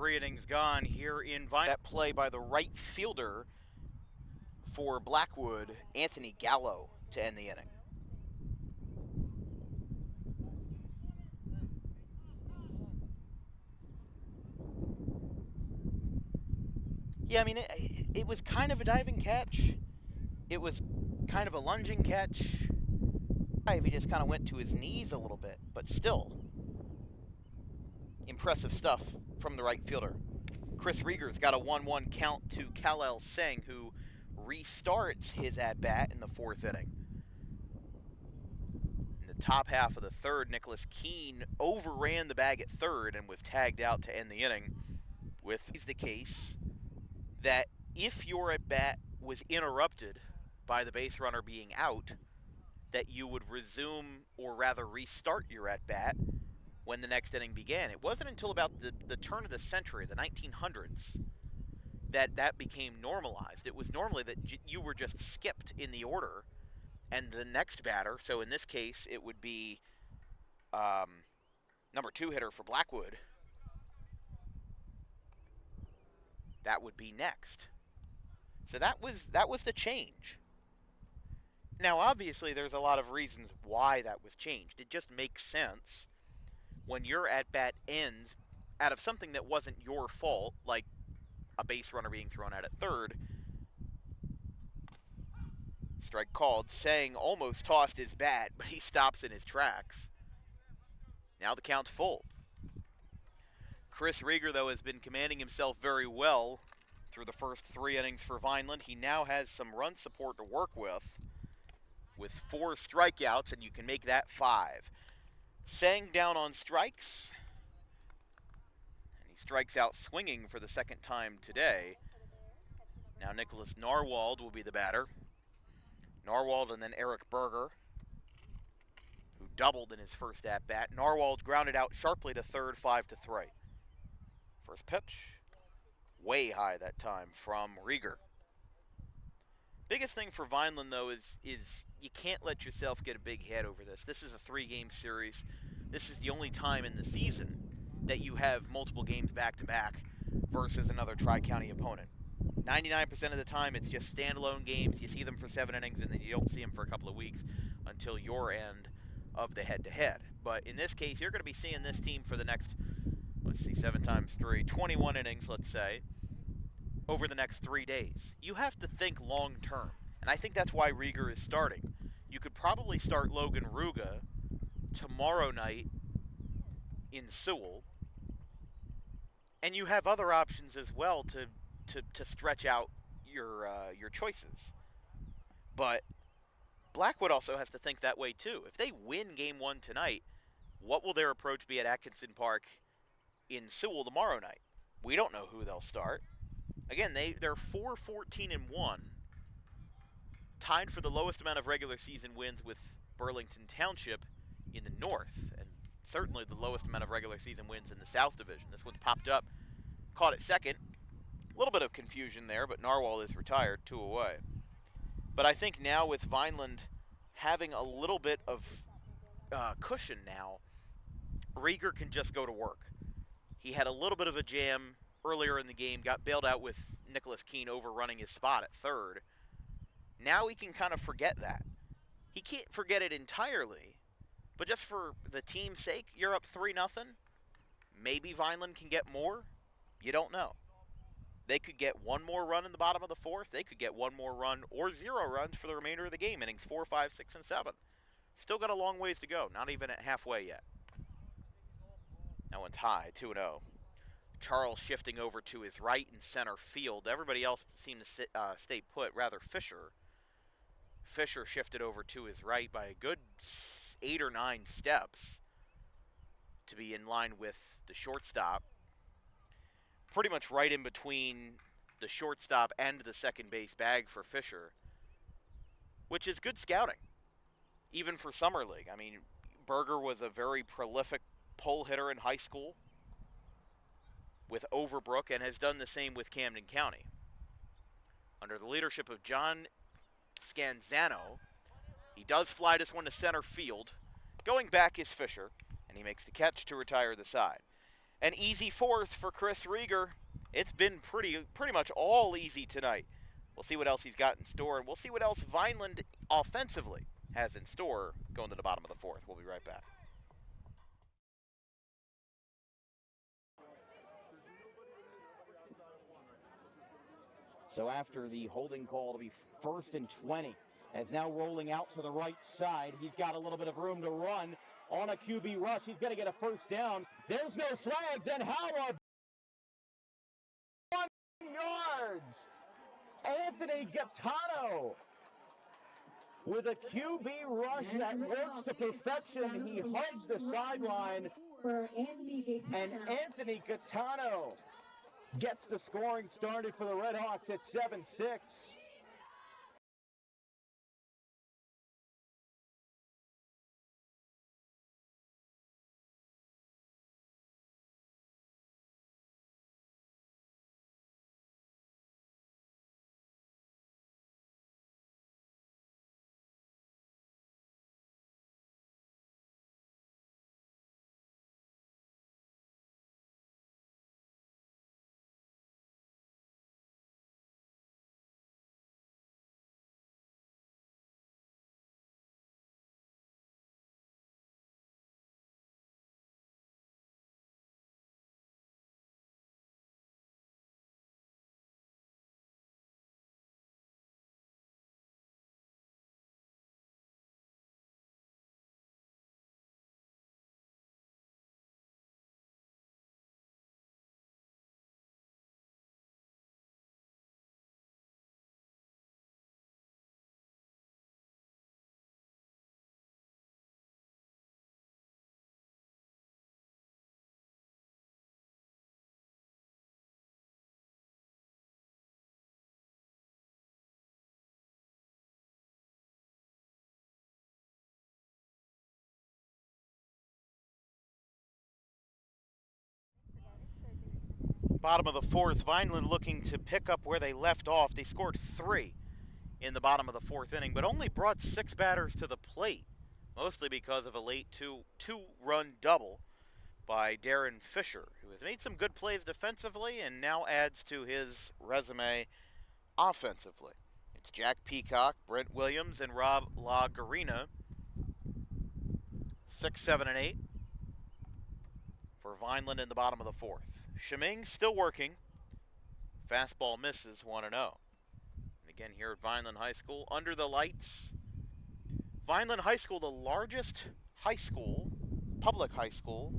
3 innings gone here in Vinland. That play by the right fielder for Blackwood, Anthony Gallo, to end the inning. Yeah, I mean, it was kind of a diving catch. It was kind of a lunging catch. He just kind of went to his knees a little bit, but still. Impressive stuff from the right fielder. Chris Rieger's got a 1-1 count to Kal-El Singh, who restarts his at-bat in the 4th inning. In the top half of the 3rd, Nicholas Keene overran the bag at 3rd and was tagged out to end the inning. With is the case that if your at-bat was interrupted by the base runner being out, that you would resume, or rather restart your at-bat when the next inning began. It wasn't until about the turn of the century, the 1900s, that became normalized. It was normally that you were just skipped in the order, and the next batter, so in this case it would be number 2 hitter for Blackwood, that would be next. So that was the change. Now, obviously, there's a lot of reasons why that was changed. It just makes sense when your at-bat ends out of something that wasn't your fault, like a base runner being thrown out at 3rd. Strike called. Sang almost tossed his bat, but he stops in his tracks. Now the count's full. Chris Rieger, though, has been commanding himself very well through the first 3 innings for Vineland. He now has some run support to work with 4 strikeouts, and you can make that 5. Sang down on strikes, and he strikes out swinging for the 2nd time today. Now Nicholas Narwald will be the batter. Narwald and then Eric Berger, who doubled in his first at-bat. Narwald grounded out sharply to 3rd, 5-3. First pitch, way high that time from Rieger. Biggest thing for Vineland, though, is you can't let yourself get a big head over this. This is a 3-game series. This is the only time in the season that you have multiple games back-to-back versus another Tri-County opponent. 99% of the time, it's just standalone games. You see them for 7 innings, and then you don't see them for a couple of weeks until your end of the head-to-head. But in this case, you're going to be seeing this team for the next, 7 times 3, 21 innings, let's say, over the next 3 days. You have to think long-term, and I think that's why Rieger is starting. You could probably start Logan Ruga tomorrow night in Sewell, and you have other options as well to stretch out your choices. But Blackwood also has to think that way too. If they win Game 1 tonight, what will their approach be at Atkinson Park in Sewell tomorrow night? We don't know who they'll start. Again, they're 4-14-1, tied for the lowest amount of regular season wins with Burlington Township in the North, and certainly the lowest amount of regular season wins in the South Division. This one's popped up, caught it second. A little bit of confusion there, but Narwhal is retired, 2 away. But I think now with Vineland having a little bit of cushion now, Rieger can just go to work. He had a little bit of a jam earlier in the game, got bailed out with Nicholas Keene overrunning his spot at 3rd. Now he can kind of forget that. He can't forget it entirely, but just for the team's sake, you're up 3-0. Maybe Vineland can get more. You don't know. They could get 1 more run in the bottom of the 4th. They could get 1 more run or 0 runs for the remainder of the game, innings 4, 5, 6, and 7. Still got a long ways to go, not even at halfway yet. That one's high, 2-0. Charles shifting over to his right in center field. Everybody else seemed to stay put, rather Fisher. Fisher shifted over to his right by a good 8 or 9 steps to be in line with the shortstop. Pretty much right in between the shortstop and the second base bag for Fisher, which is good scouting, even for Summer League. I mean, Berger was a very prolific pull hitter in high school with Overbrook and has done the same with Camden County. Under the leadership of John Scanzano, he does fly this one to center field. Going back is Fisher, and he makes the catch to retire the side. An easy fourth for Chris Rieger. It's been pretty much all easy tonight. We'll see what else he's got in store, and we'll see what else Vineland offensively has in store going to the bottom of the fourth. We'll be right back. So after the holding call to be 1st and 20, as now rolling out to the right side, he's got a little bit of room to run on a QB rush. He's going to get a first down. There's no flags, and how about 1 yards? Anthony Gaetano with a QB rush that works to perfection. He hugs the sideline, and Anthony Gaetano gets the scoring started for the Redhawks at 7-6. Bottom of the fourth, Vineland looking to pick up where they left off. They scored 3 in the bottom of the fourth inning, but only brought 6 batters to the plate, mostly because of a late two-run double by Darren Fisher, who has made some good plays defensively and now adds to his resume offensively. It's Jack Peacock, Brent Williams, and Rob LaGarina. 6, 7, and 8 for Vineland in the bottom of the fourth. Sheming still working. Fastball misses 1-0. And again here at Vineland High School, under the lights. Vineland High School, the largest high school, public high school,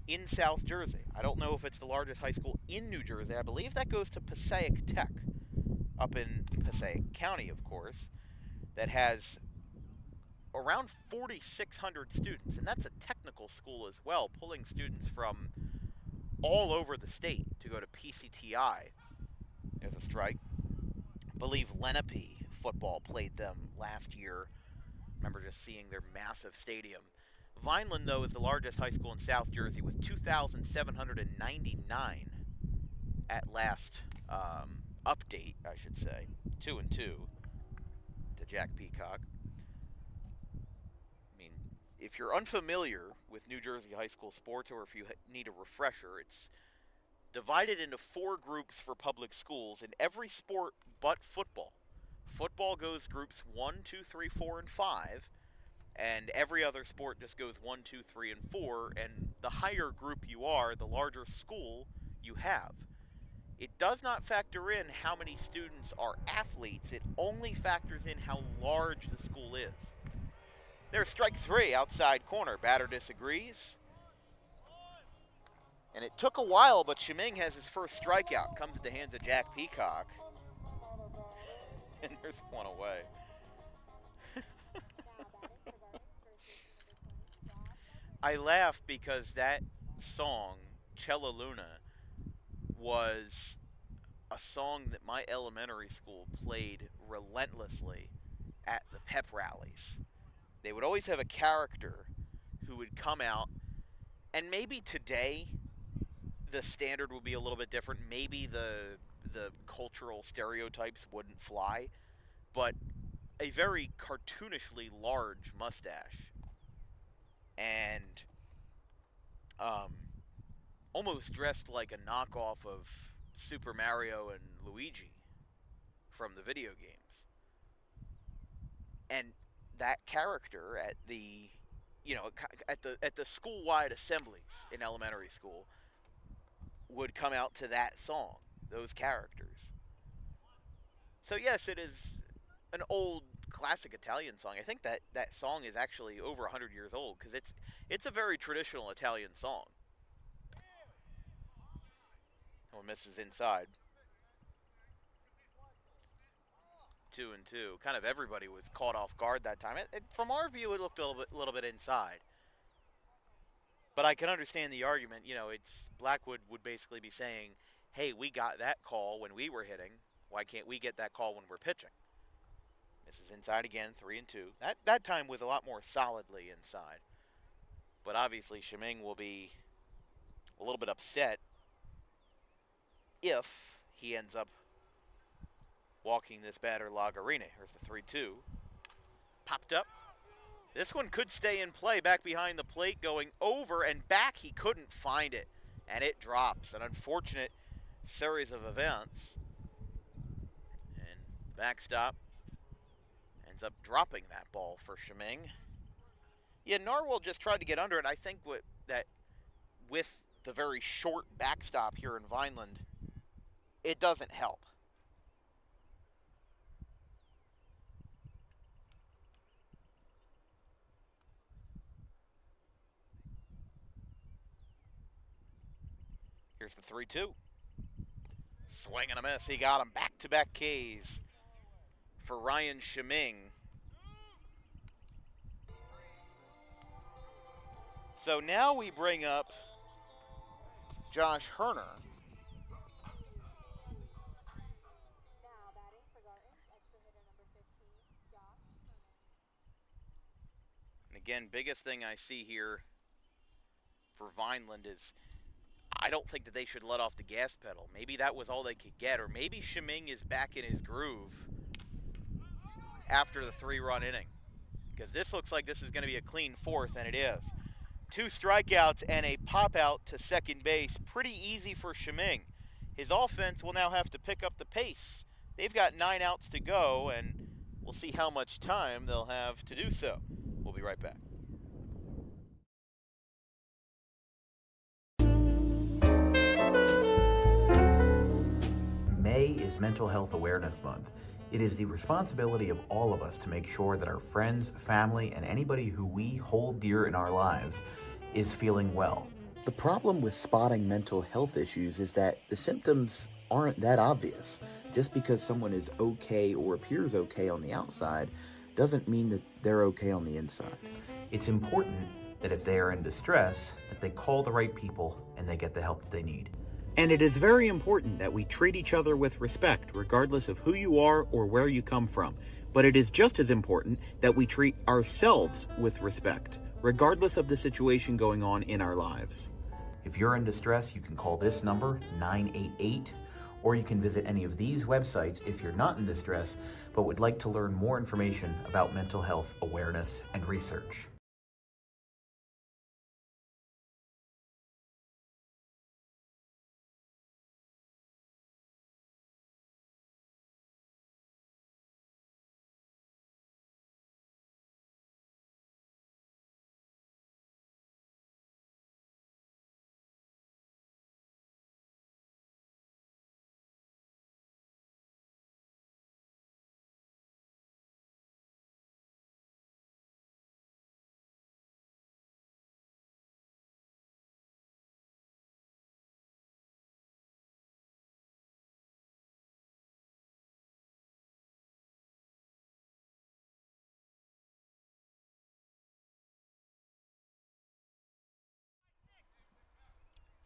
in South Jersey. I don't know if it's the largest high school in New Jersey. I believe that goes to Passaic Tech, up in Passaic County, of course, that has around 4,600 students. And that's a technical school as well, pulling students from all over the state to go to PCTI. There's a strike. I believe Lenape football played them last year. Remember just seeing their massive stadium. Vineland, though, is the largest high school in South Jersey with 2,799 at last update, I should say. 2-2 to Jack Peacock. If you're unfamiliar with New Jersey high school sports, or if you need a refresher, it's divided into 4 groups for public schools in every sport but football. Football goes groups 1, 2, 3, 4, and 5, and every other sport just goes 1, 2, 3, and 4, and the higher group you are, the larger school you have. It does not factor in how many students are athletes. It only factors in how large the school is. There's strike 3, outside corner. Batter disagrees. And it took a while, but Sheming has his first strikeout. Comes at the hands of Jack Peacock. And there's one away. I laugh because that song, Cella Luna, was a song that my elementary school played relentlessly at the pep rallies. They would always have a character who would come out, and maybe today the standard would be a little bit different. Maybe the cultural stereotypes wouldn't fly, but a very cartoonishly large mustache and almost dressed like a knockoff of Super Mario and Luigi from the video games. And that character at the, at the school-wide assemblies in elementary school would come out to that song, those characters. So yes, it is an old classic Italian song. I think that song is actually over 100 years old because it's a very traditional Italian song. One misses inside. 2-2. Kind of everybody was caught off guard that time. From our view, it looked a little bit inside. But I can understand the argument. It's Blackwood would basically be saying, hey, we got that call when we were hitting. Why can't we get that call when we're pitching? This is inside again, 3-2. That time was a lot more solidly inside. But obviously, Shiming will be a little bit upset if he ends up walking this batter Lagarine. Here's the 3-2. Popped up. This one could stay in play back behind the plate, going over and back. He couldn't find it, and it drops. An unfortunate series of events. And backstop ends up dropping that ball for Shiming. Yeah, Narwhal just tried to get under it. I think that with the very short backstop here in Vineland, it doesn't help. Here's the 3-2. Swing and a miss. He got him. Back-to-back Ks for Ryan Shiming. So now we bring up Josh Herner. Now batting for Garton, extra hitter number 15, Josh Herner. And again, biggest thing I see here for Vineland is I don't think that they should let off the gas pedal. Maybe that was all they could get, or maybe Shiming is back in his groove after the 3-run inning. Because this looks like this is going to be a clean fourth, and it is. 2 strikeouts and a pop-out to second base. Pretty easy for Shiming. His offense will now have to pick up the pace. They've got 9 outs to go, and we'll see how much time they'll have to do so. We'll be right back. May is Mental Health Awareness Month. It is the responsibility of all of us to make sure that our friends, family, and anybody who we hold dear in our lives is feeling well. The problem with spotting mental health issues is that the symptoms aren't that obvious. Just because someone is okay or appears okay on the outside doesn't mean that they're okay on the inside. It's important that if they are in distress, that they call the right people and they get the help that they need. And it is very important that we treat each other with respect, regardless of who you are or where you come from. But it is just as important that we treat ourselves with respect, regardless of the situation going on in our lives. If you're in distress, you can call this number, 988, or you can visit any of these websites if you're not in distress, but would like to learn more information about mental health awareness and research.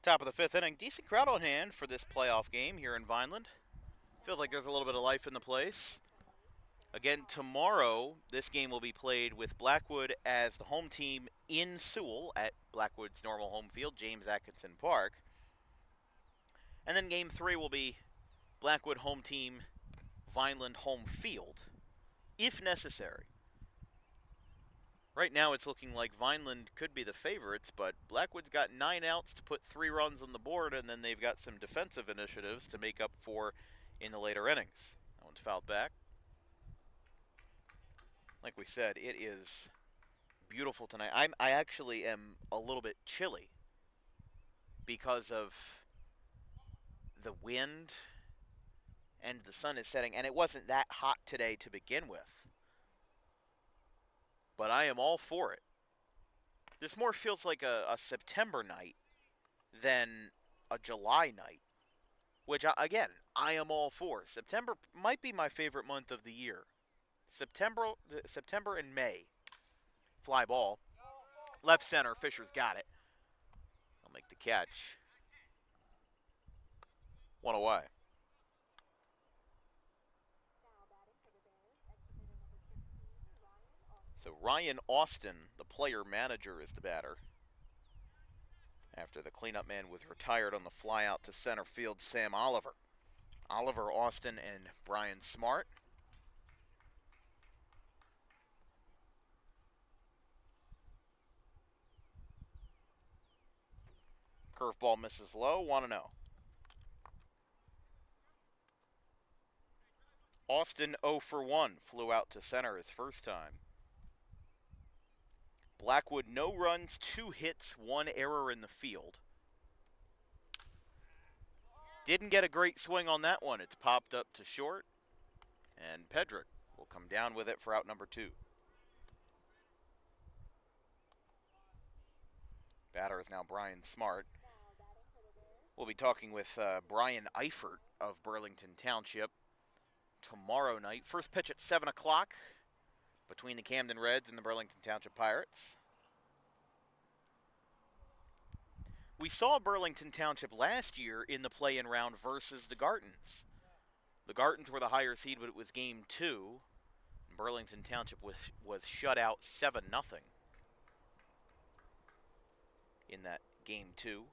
Top of the 5th inning. Decent crowd on hand for this playoff game here in Vineland. Feels like there's a little bit of life in the place. Again, tomorrow, this game will be played with Blackwood as the home team in Sewell at Blackwood's normal home field, James Atkinson Park. And then Game 3 will be Blackwood home team, Vineland home field, if necessary. Right now it's looking like Vineland could be the favorites, but Blackwood's got 9 outs to put 3 runs on the board, and then they've got some defensive initiatives to make up for in the later innings. That one's fouled back. Like we said, it is beautiful tonight. I actually am a little bit chilly because of the wind and the sun is setting, and it wasn't that hot today to begin with. But I am all for it. This more feels like a September night than a July night, which, again, I am all for. September might be my favorite month of the year. September and May. Fly ball. Left center, Fisher's got it. I'll make the catch. 1 away. Now batting for the Bears, extra hitter number 16, Ryan Austin. So Ryan Austin, the player manager, is the batter. After the cleanup man was retired on the fly out to center field, Sam Oliver. Oliver, Austin, and Brian Smart. Curveball misses low, 1-0. Austin 0 for 1, flew out to center his first time. Blackwood, no runs, 2 hits, 1 error in the field. Didn't get a great swing on that one. It's popped up to short, and Pedrick will come down with it for out number 2. Batter is now Brian Smart. Now batting for the Bears, We'll be talking with Brian Eifert of Burlington Township tomorrow night. First pitch at 7 o'clock between the Camden Reds and the Burlington Township Pirates. We saw Burlington Township last year in the play-in round versus the Gartons. The Gartons were the higher seed, but it was game 2. Burlington Township was shut out 7-0 in that game 2.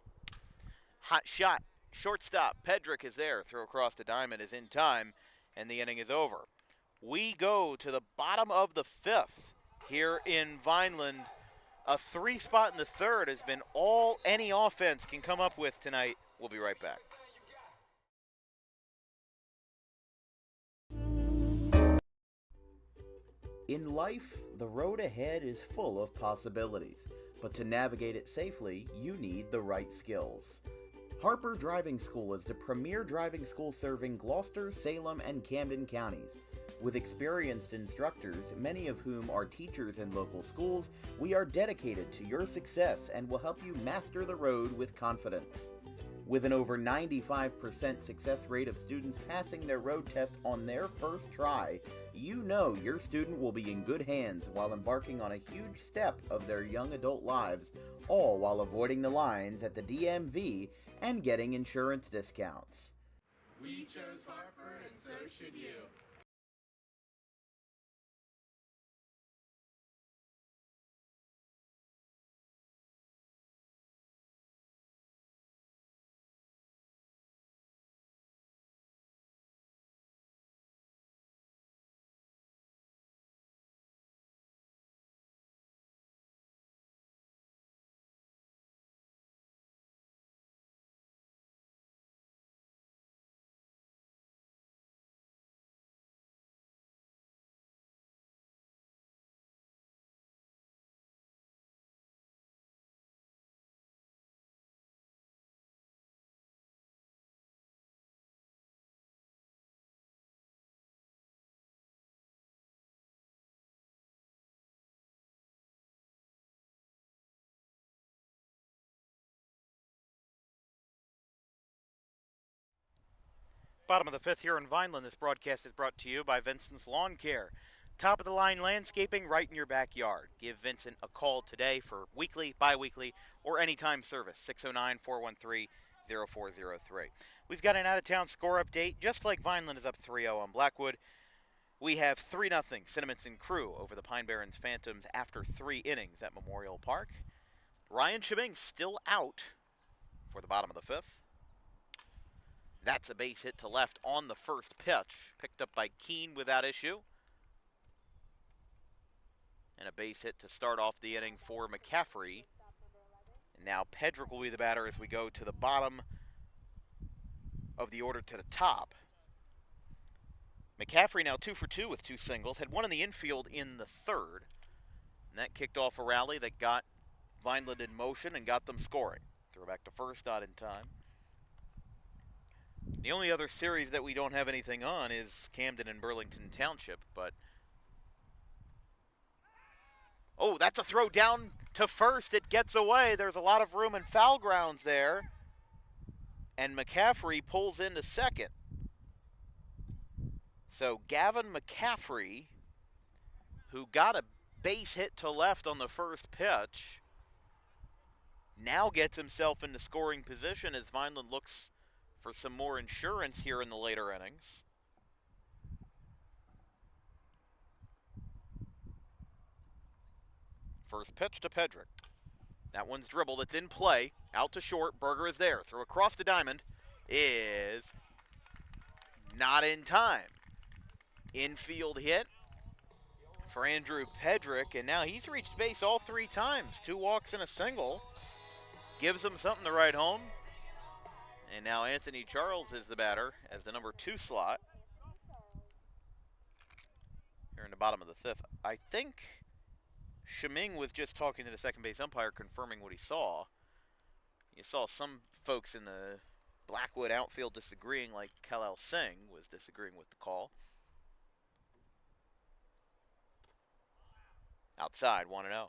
Hot shot, shortstop, Pedrick is there. Throw across the diamond is in time, and the inning is over. We go to the bottom of the 5th here in Vineland. A 3 spot in the 3rd has been all any offense can come up with tonight. We'll be right back. In life, the road ahead is full of possibilities, but to navigate it safely, you need the right skills. Harper Driving School is the premier driving school serving Gloucester, Salem, and Camden counties. With experienced instructors, many of whom are teachers in local schools, we are dedicated to your success and will help you master the road with confidence. With an over 95% success rate of students passing their road test on their first try, you know your student will be in good hands while embarking on a huge step of their young adult lives, all while avoiding the lines at the DMV and getting insurance discounts. We chose Harper, and so should you. Bottom of the 5th here in Vineland. This broadcast is brought to you by Vincent's Lawn Care. Top of the line landscaping right in your backyard. Give Vincent a call today for weekly, bi-weekly, or anytime service. 609-413-0403. We've got an out-of-town score update. Just like Vineland is up 3-0 on Blackwood, we have 3-0 Cinnamonson Crew over the Pine Barrens Phantoms after 3 innings at Memorial Park. Ryan Chiming still out for the bottom of the 5th. That's a base hit to left on the first pitch. Picked up by Keene without issue. And a base hit to start off the inning for McCaffrey. And now Pedrick will be the batter as we go to the bottom of the order to the top. McCaffrey now 2 for 2 with 2 singles. Had one in the infield in the third. And that kicked off a rally that got Vineland in motion and got them scoring. Throw back to first, not in time. The only other series that we don't have anything on is Camden and Burlington Township, but... Oh, that's a throw down to first. It gets away. There's a lot of room and foul grounds there. And McCaffrey pulls into second. So Gavin McCaffrey, who got a base hit to left on the first pitch, now gets himself into scoring position as Vineland looks for some more insurance here in the later innings. First pitch to Pedrick. That one's dribbled. It's in play. Out to short. Berger is there. Throw across the diamond is not in time. Infield hit for Andrew Pedrick, and now he's reached base all 3 times. 2 walks and a single. Gives him something to write home. And now Anthony Charles is the batter as the number 2 slot. Here in the bottom of the 5th. I think Shiming was just talking to the second base umpire, confirming what he saw. You saw some folks in the Blackwood outfield disagreeing, like Kal-El Singh was disagreeing with the call. Outside, 1-0.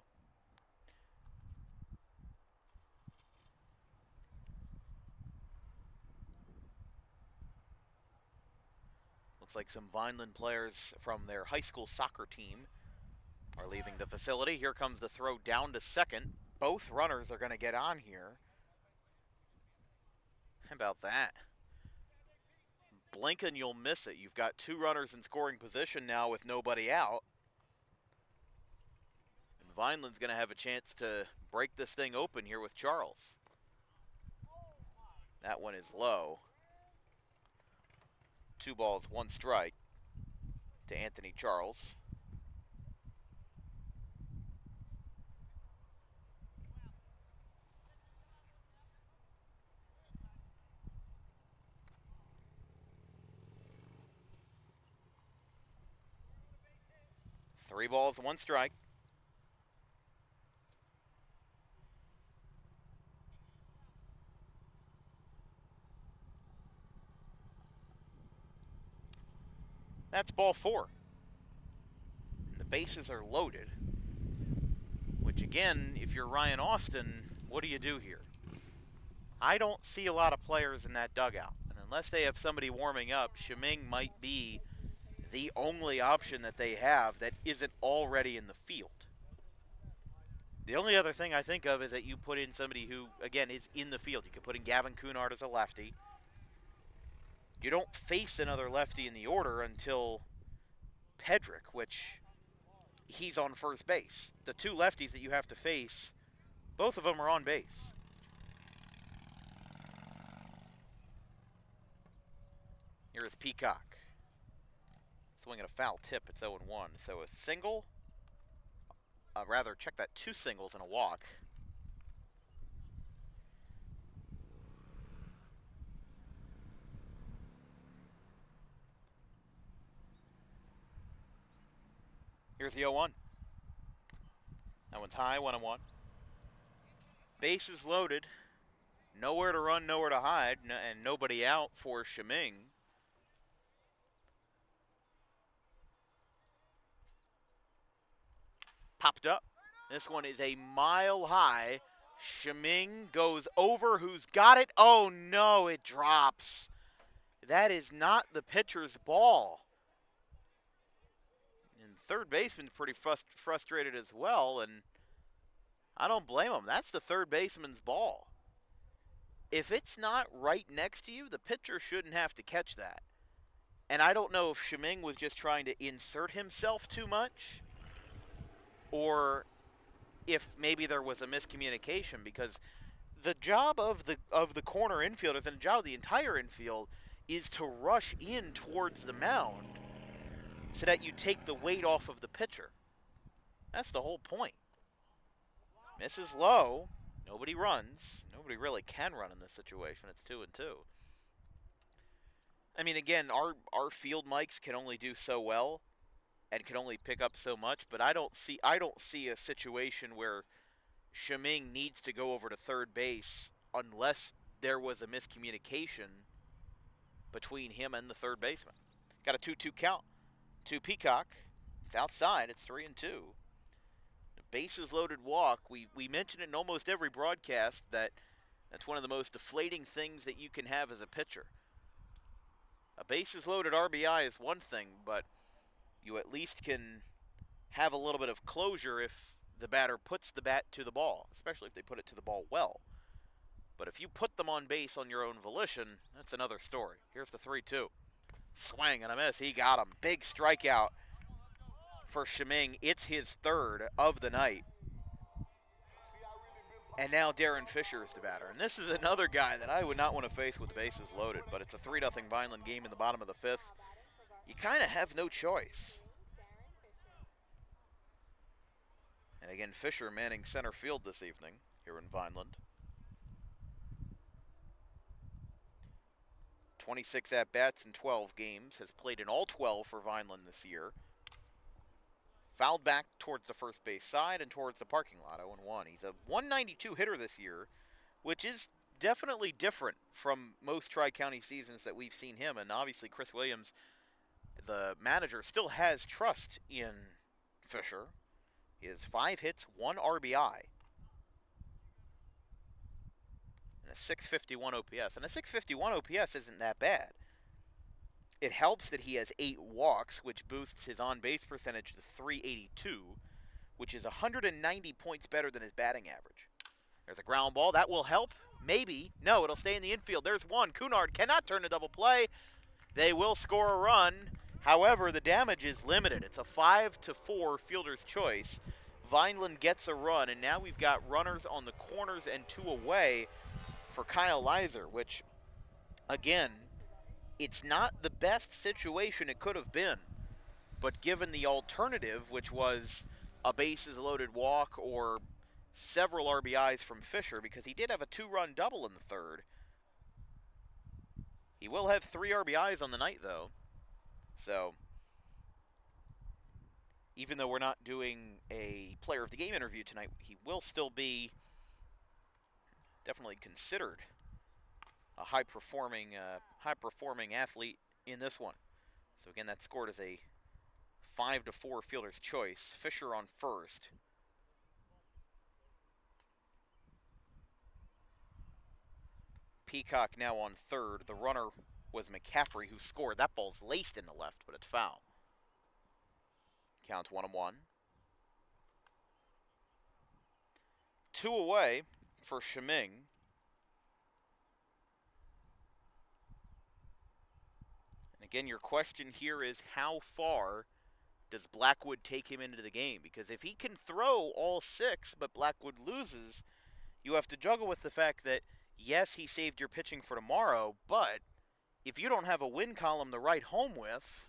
Looks like some Vineland players from their high school soccer team are leaving the facility. Here comes the throw down to second. Both runners are going to get on here. How about that? Blink and you'll miss it. You've got 2 runners in scoring position now with nobody out. And Vineland's going to have a chance to break this thing open here with Charles. That one is low. 2 balls, 1 strike to Anthony Charles. Three balls, 1 strike. That's ball 4. And the bases are loaded. Which again, if you're Ryan Austin, what do you do here? I don't see a lot of players in that dugout. And unless they have somebody warming up, Shiming might be the only option that they have that isn't already in the field. The only other thing I think of is that you put in somebody who, again, is in the field. You could put in Gavin Cunard as a lefty. You don't face another lefty in the order until Pedrick, which he's on first base. The 2 lefties that you have to face, both of them are on base. Here is Peacock. Swinging a foul tip, it's 0-1. So a single, check that, 2 singles and a walk. Here's the 0-1. That one's high, 1-1. Bases loaded. Nowhere to run, nowhere to hide, and nobody out for Shiming. Popped up. This one is a mile high. Shiming goes over. Who's got it? Oh, no, it drops. That is not the pitcher's ball. And third baseman's pretty frustrated as well, and I don't blame him. That's the third baseman's ball. If it's not right next to you, the pitcher shouldn't have to catch that. And I don't know if Shiming was just trying to insert himself too much, or if maybe there was a miscommunication, because the job of the corner infielders and the job of the entire infield is to rush in towards the mound so that you take the weight off of the pitcher. That's the whole point. Misses low. Nobody runs. Nobody really can run in this situation. It's 2-2. I mean, again, our field mics can only do so well and can only pick up so much, but I don't see a situation where Shiming needs to go over to third base unless there was a miscommunication between him and the third baseman. Got a 2-2 count to Peacock. It's outside. It's 3-2. Bases loaded walk. We mention it in almost every broadcast that's one of the most deflating things that you can have as a pitcher. A bases loaded RBI is one thing, but you at least can have a little bit of closure if the batter puts the bat to the ball, especially if they put it to the ball well. But if you put them on base on your own volition, that's another story. Here's the 3-2. Swing and a miss. He got him. Big strikeout for Shiming. It's his third of the night. And now Darren Fisher is the batter. And this is another guy that I would not want to face with the bases loaded, but it's a 3-0 Vineland game in the bottom of the fifth. You kind of have no choice. And again, Fisher manning center field this evening here in Vineland. 26 at-bats in 12 games, has played in all 12 for Vineland this year. Fouled back towards the first base side and towards the parking lot, 0-1. He's a 192 hitter this year, which is definitely different from most Tri-County seasons that we've seen him. And obviously Chris Williams, the manager, still has trust in Fisher. He has 5 hits, 1 RBI. And a 651 OPS. And a 651 OPS isn't that bad. It helps that he has 8 walks, which boosts his on-base percentage to 382, which is 190 points better than his batting average. There's a ground ball. That will help. Maybe. No, it'll stay in the infield. There's one. Cunard cannot turn a double play. They will score a run. However, the damage is limited. It's a 5-4 fielder's choice. Vineland gets a run, and now we've got runners on the corners and 2 away for Kyle Leiser, which, again, it's not the best situation it could have been. But given the alternative, which was a bases-loaded walk or several RBIs from Fisher, because he did have a 2-run double in the third. He will have 3 RBIs on the night, though. So, even though we're not doing a player of the game interview tonight, he will still be definitely considered a high-performing athlete in this one. So again, that scored as a 5-4 fielder's choice. Fisher on first. Peacock now on third. The runner was McCaffrey, who scored. That ball's laced in the left, but it's foul. Counts 1-1. 2 away for Shiming. And again, your question here is, how far does Blackwood take him into the game? Because if he can throw all 6, but Blackwood loses, you have to juggle with the fact that, yes, he saved your pitching for tomorrow, but if you don't have a win column to write home with,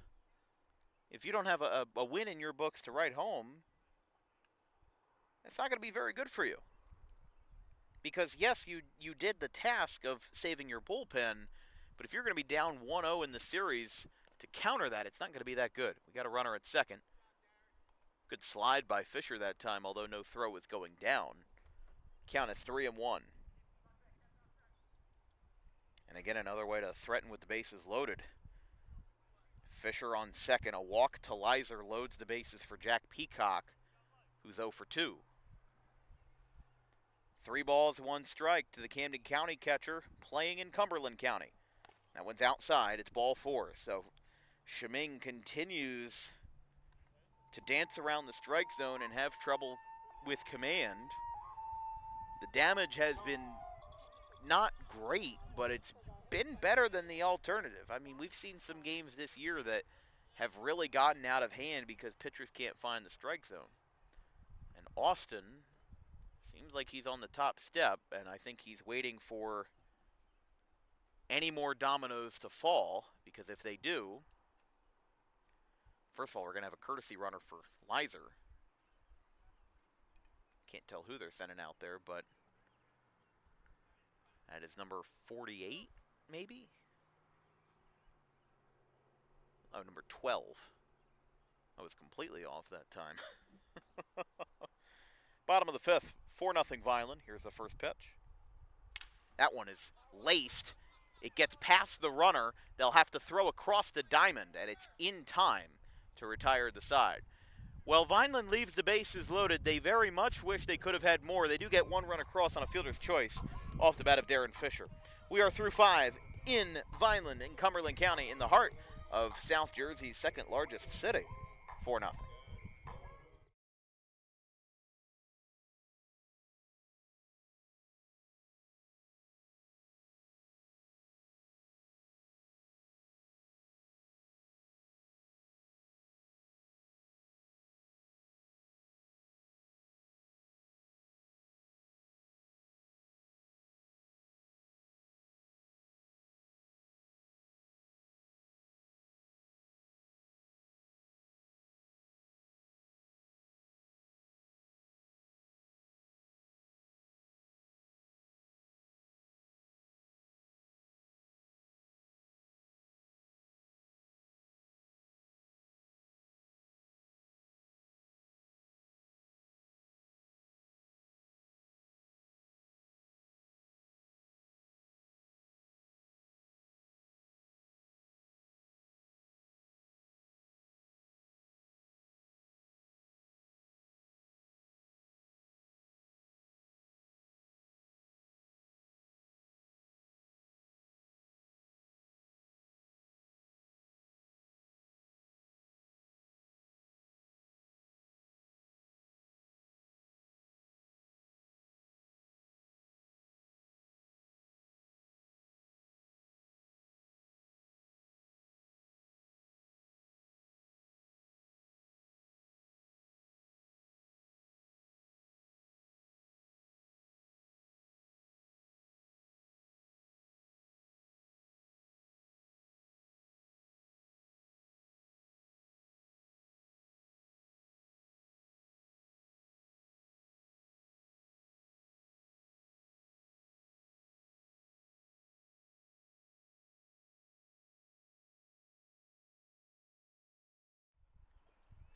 if you don't have a win in your books to write home, it's not going to be very good for you. Because, yes, you did the task of saving your bullpen, but if you're going to be down 1-0 in the series, to counter that, it's not going to be that good. We got a runner at second. Good slide by Fisher that time, although no throw was going down. Count is 3-1. And again, another way to threaten with the bases loaded. Fisher on second. A walk to Leiser loads the bases for Jack Peacock, who's 0 for 2. 3 balls, 1 strike to the Camden County catcher playing in Cumberland County. That one's outside. It's ball 4. So Shiming continues to dance around the strike zone and have trouble with command. The damage has been not great, but it's been better than the alternative. I mean, we've seen some games this year that have really gotten out of hand because pitchers can't find the strike zone. And Austin seems like he's on the top step, and I think he's waiting for any more dominoes to fall, because if they do, first of all, we're going to have a courtesy runner for Leiser. Can't tell who they're sending out there, but that is number 48, maybe? Oh, number 12. I was completely off that time. Bottom of the fifth, 4-0 Vineland. Here's the first pitch. That one is laced. It gets past the runner. They'll have to throw across the diamond, and it's in time to retire the side. Well, Vineland leaves the bases loaded. They very much wish they could have had more. They do get one run across on a fielder's choice off the bat of Darren Fisher. We are through 5 in Vineland in Cumberland County, in the heart of South Jersey's second largest city. 4-0.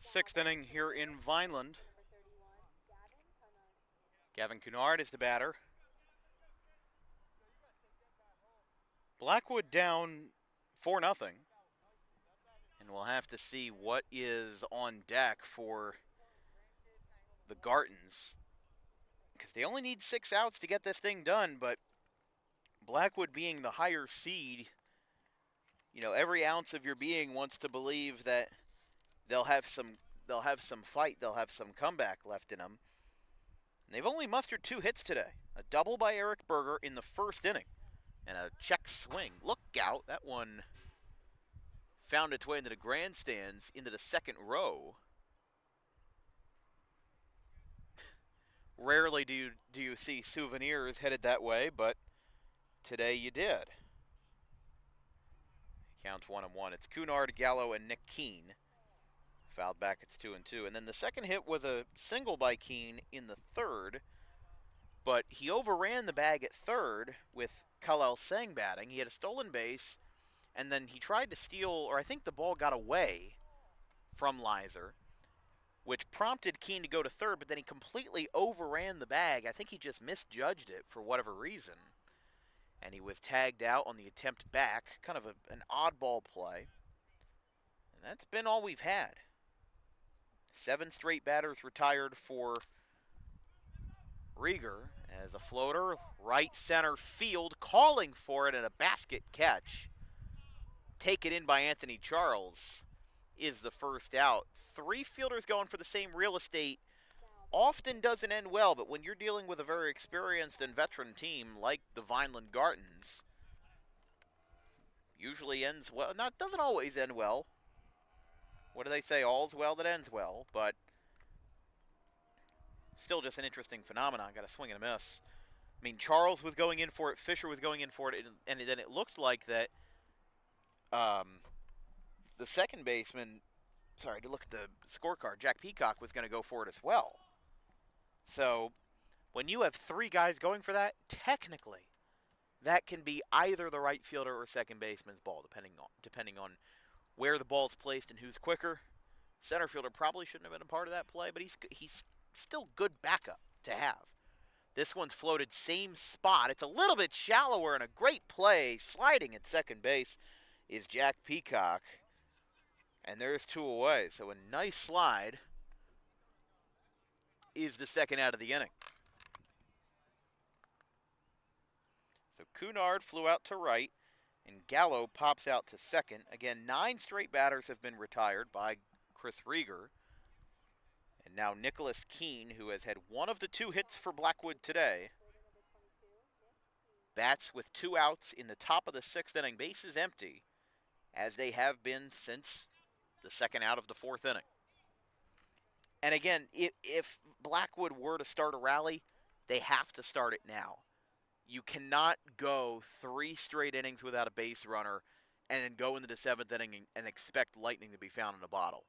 Sixth inning here in Vineland. Gavin Cunard is the batter. Blackwood down 4-0. And we'll have to see what is on deck for the Gartons, because they only need 6 outs to get this thing done, but Blackwood being the higher seed, every ounce of your being wants to believe that they'll have some fight, they'll have some comeback left in them. And they've only mustered 2 hits today. A double by Eric Berger in the first inning, and a check swing. Look out, that one found its way into the grandstands, into the second row. Rarely do you see souvenirs headed that way, but today you did. Counts 1-1. It's Cunard, Gallo, and Nick Keene. Fouled back, it's 2-2. And then the second hit was a single by Keene in the third, but he overran the bag at third with Kalel Sang batting. He had a stolen base, and then he tried to steal, or I think the ball got away from Lizer, which prompted Keene to go to third, but then he completely overran the bag. I think he just misjudged it for whatever reason, and he was tagged out on the attempt back. Kind of an oddball play. And that's been all we've had. 7 straight batters retired for Rieger as a floater, right center field, calling for it, and a basket catch. Taken in by Anthony Charles is the first out. 3 fielders going for the same real estate often doesn't end well, but when you're dealing with a very experienced and veteran team like the Vineland Gartons, usually ends well. Not doesn't always end well. What do they say? All's well that ends well, but still just an interesting phenomenon. Got a swing and a miss. I mean, Charles was going in for it, Fisher was going in for it, and then it looked like that the second baseman, sorry, to look at the scorecard, Jack Peacock was going to go for it as well. So when you have three guys going for that, technically, that can be either the right fielder or second baseman's ball, depending on where the ball's placed and who's quicker. Center fielder probably shouldn't have been a part of that play, but he's still good backup to have. This one's floated same spot. It's a little bit shallower and a great play. Sliding at second base is Jack Peacock. And there's two away. So a nice slide is the second out of the inning. So Cunard flew out to right, and Gallo pops out to second. Again, 9 straight batters have been retired by Chris Rieger. And now Nicholas Keene, who has had one of the 2 hits for Blackwood today, bats with 2 outs in the top of the 6th inning, bases empty, as they have been since the second out of the 4th inning. And again, if Blackwood were to start a rally, they have to start it now. You cannot go 3 straight innings without a base runner and then go into the 7th inning and expect lightning to be found in a bottle.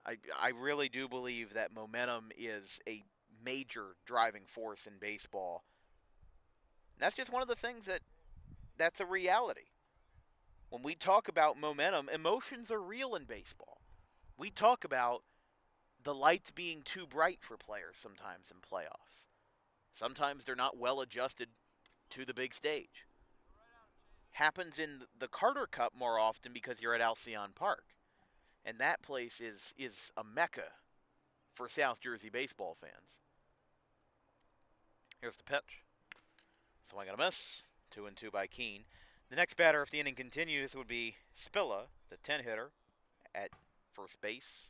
I really do believe that momentum is a major driving force in baseball. And that's just one of the things that's a reality. When we talk about momentum, emotions are real in baseball. We talk about the lights being too bright for players sometimes in playoffs. Sometimes they're not well adjusted to the big stage. Happens in the Carter Cup more often because you're at Alcyon Park. And that place is a mecca for South Jersey baseball fans. Here's the pitch. Swing and a miss. 2-2 by Keene. The next batter, if the inning continues, would be Spilla, the 10-hitter, at first base.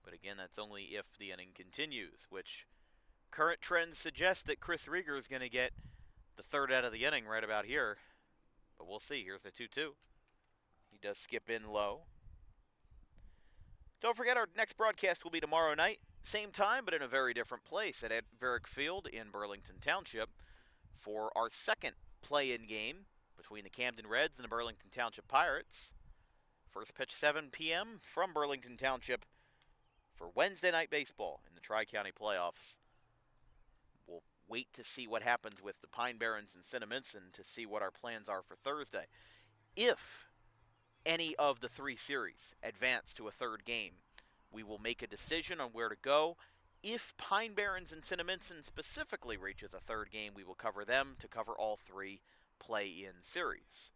But again, that's only if the inning continues, which current trends suggest that Chris Rieger is going to get the 3rd out of the inning right about here. But we'll see. Here's the 2-2. He does skip in low. Don't forget, our next broadcast will be tomorrow night, same time, but in a very different place at Ed Varick Field in Burlington Township for our second play-in game between the Camden Reds and the Burlington Township Pirates. First pitch 7 p.m. from Burlington Township for Wednesday night baseball in the Tri-County playoffs. We'll wait to see what happens with the Pine Barrens and Cinnaminson to see what our plans are for Thursday. If any of the 3 series advance to a 3rd game, we will make a decision on where to go. If Pine Barrens and Cinnaminson specifically reaches a 3rd game, we will cover them to cover all 3 play-in series.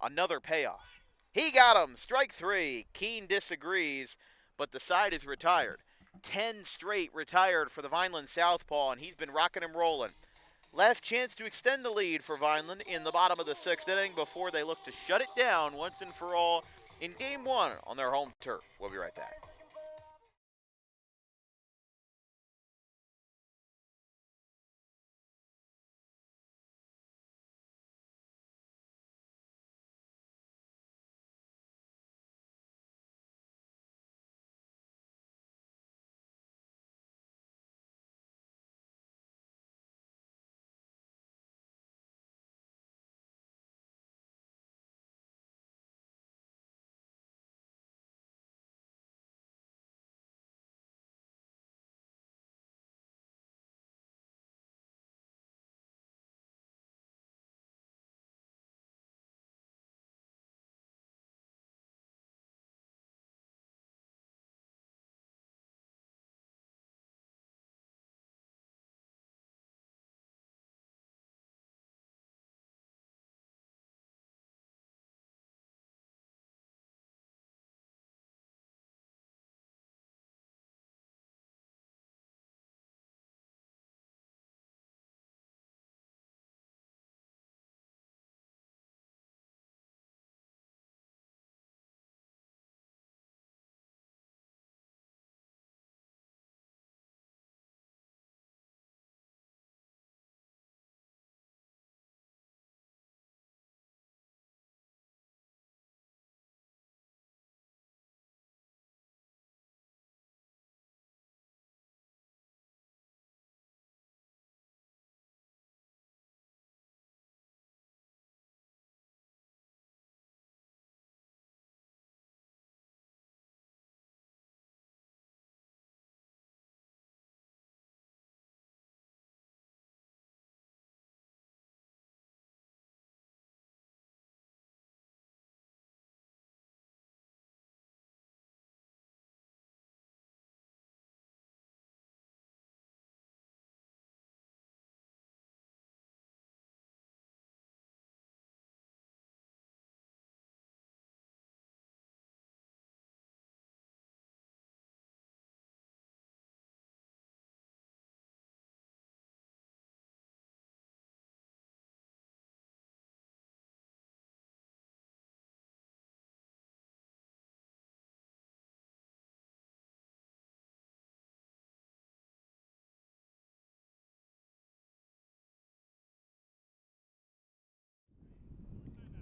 Another payoff. He got him! Strike 3. Keene disagrees, but the side is retired. 10 straight retired for the Vineland Southpaw, and he's been rocking and rolling. Last chance to extend the lead for Vineland in the bottom of the 6th inning before they look to shut it down once and for all in Game 1 on their home turf. We'll be right back.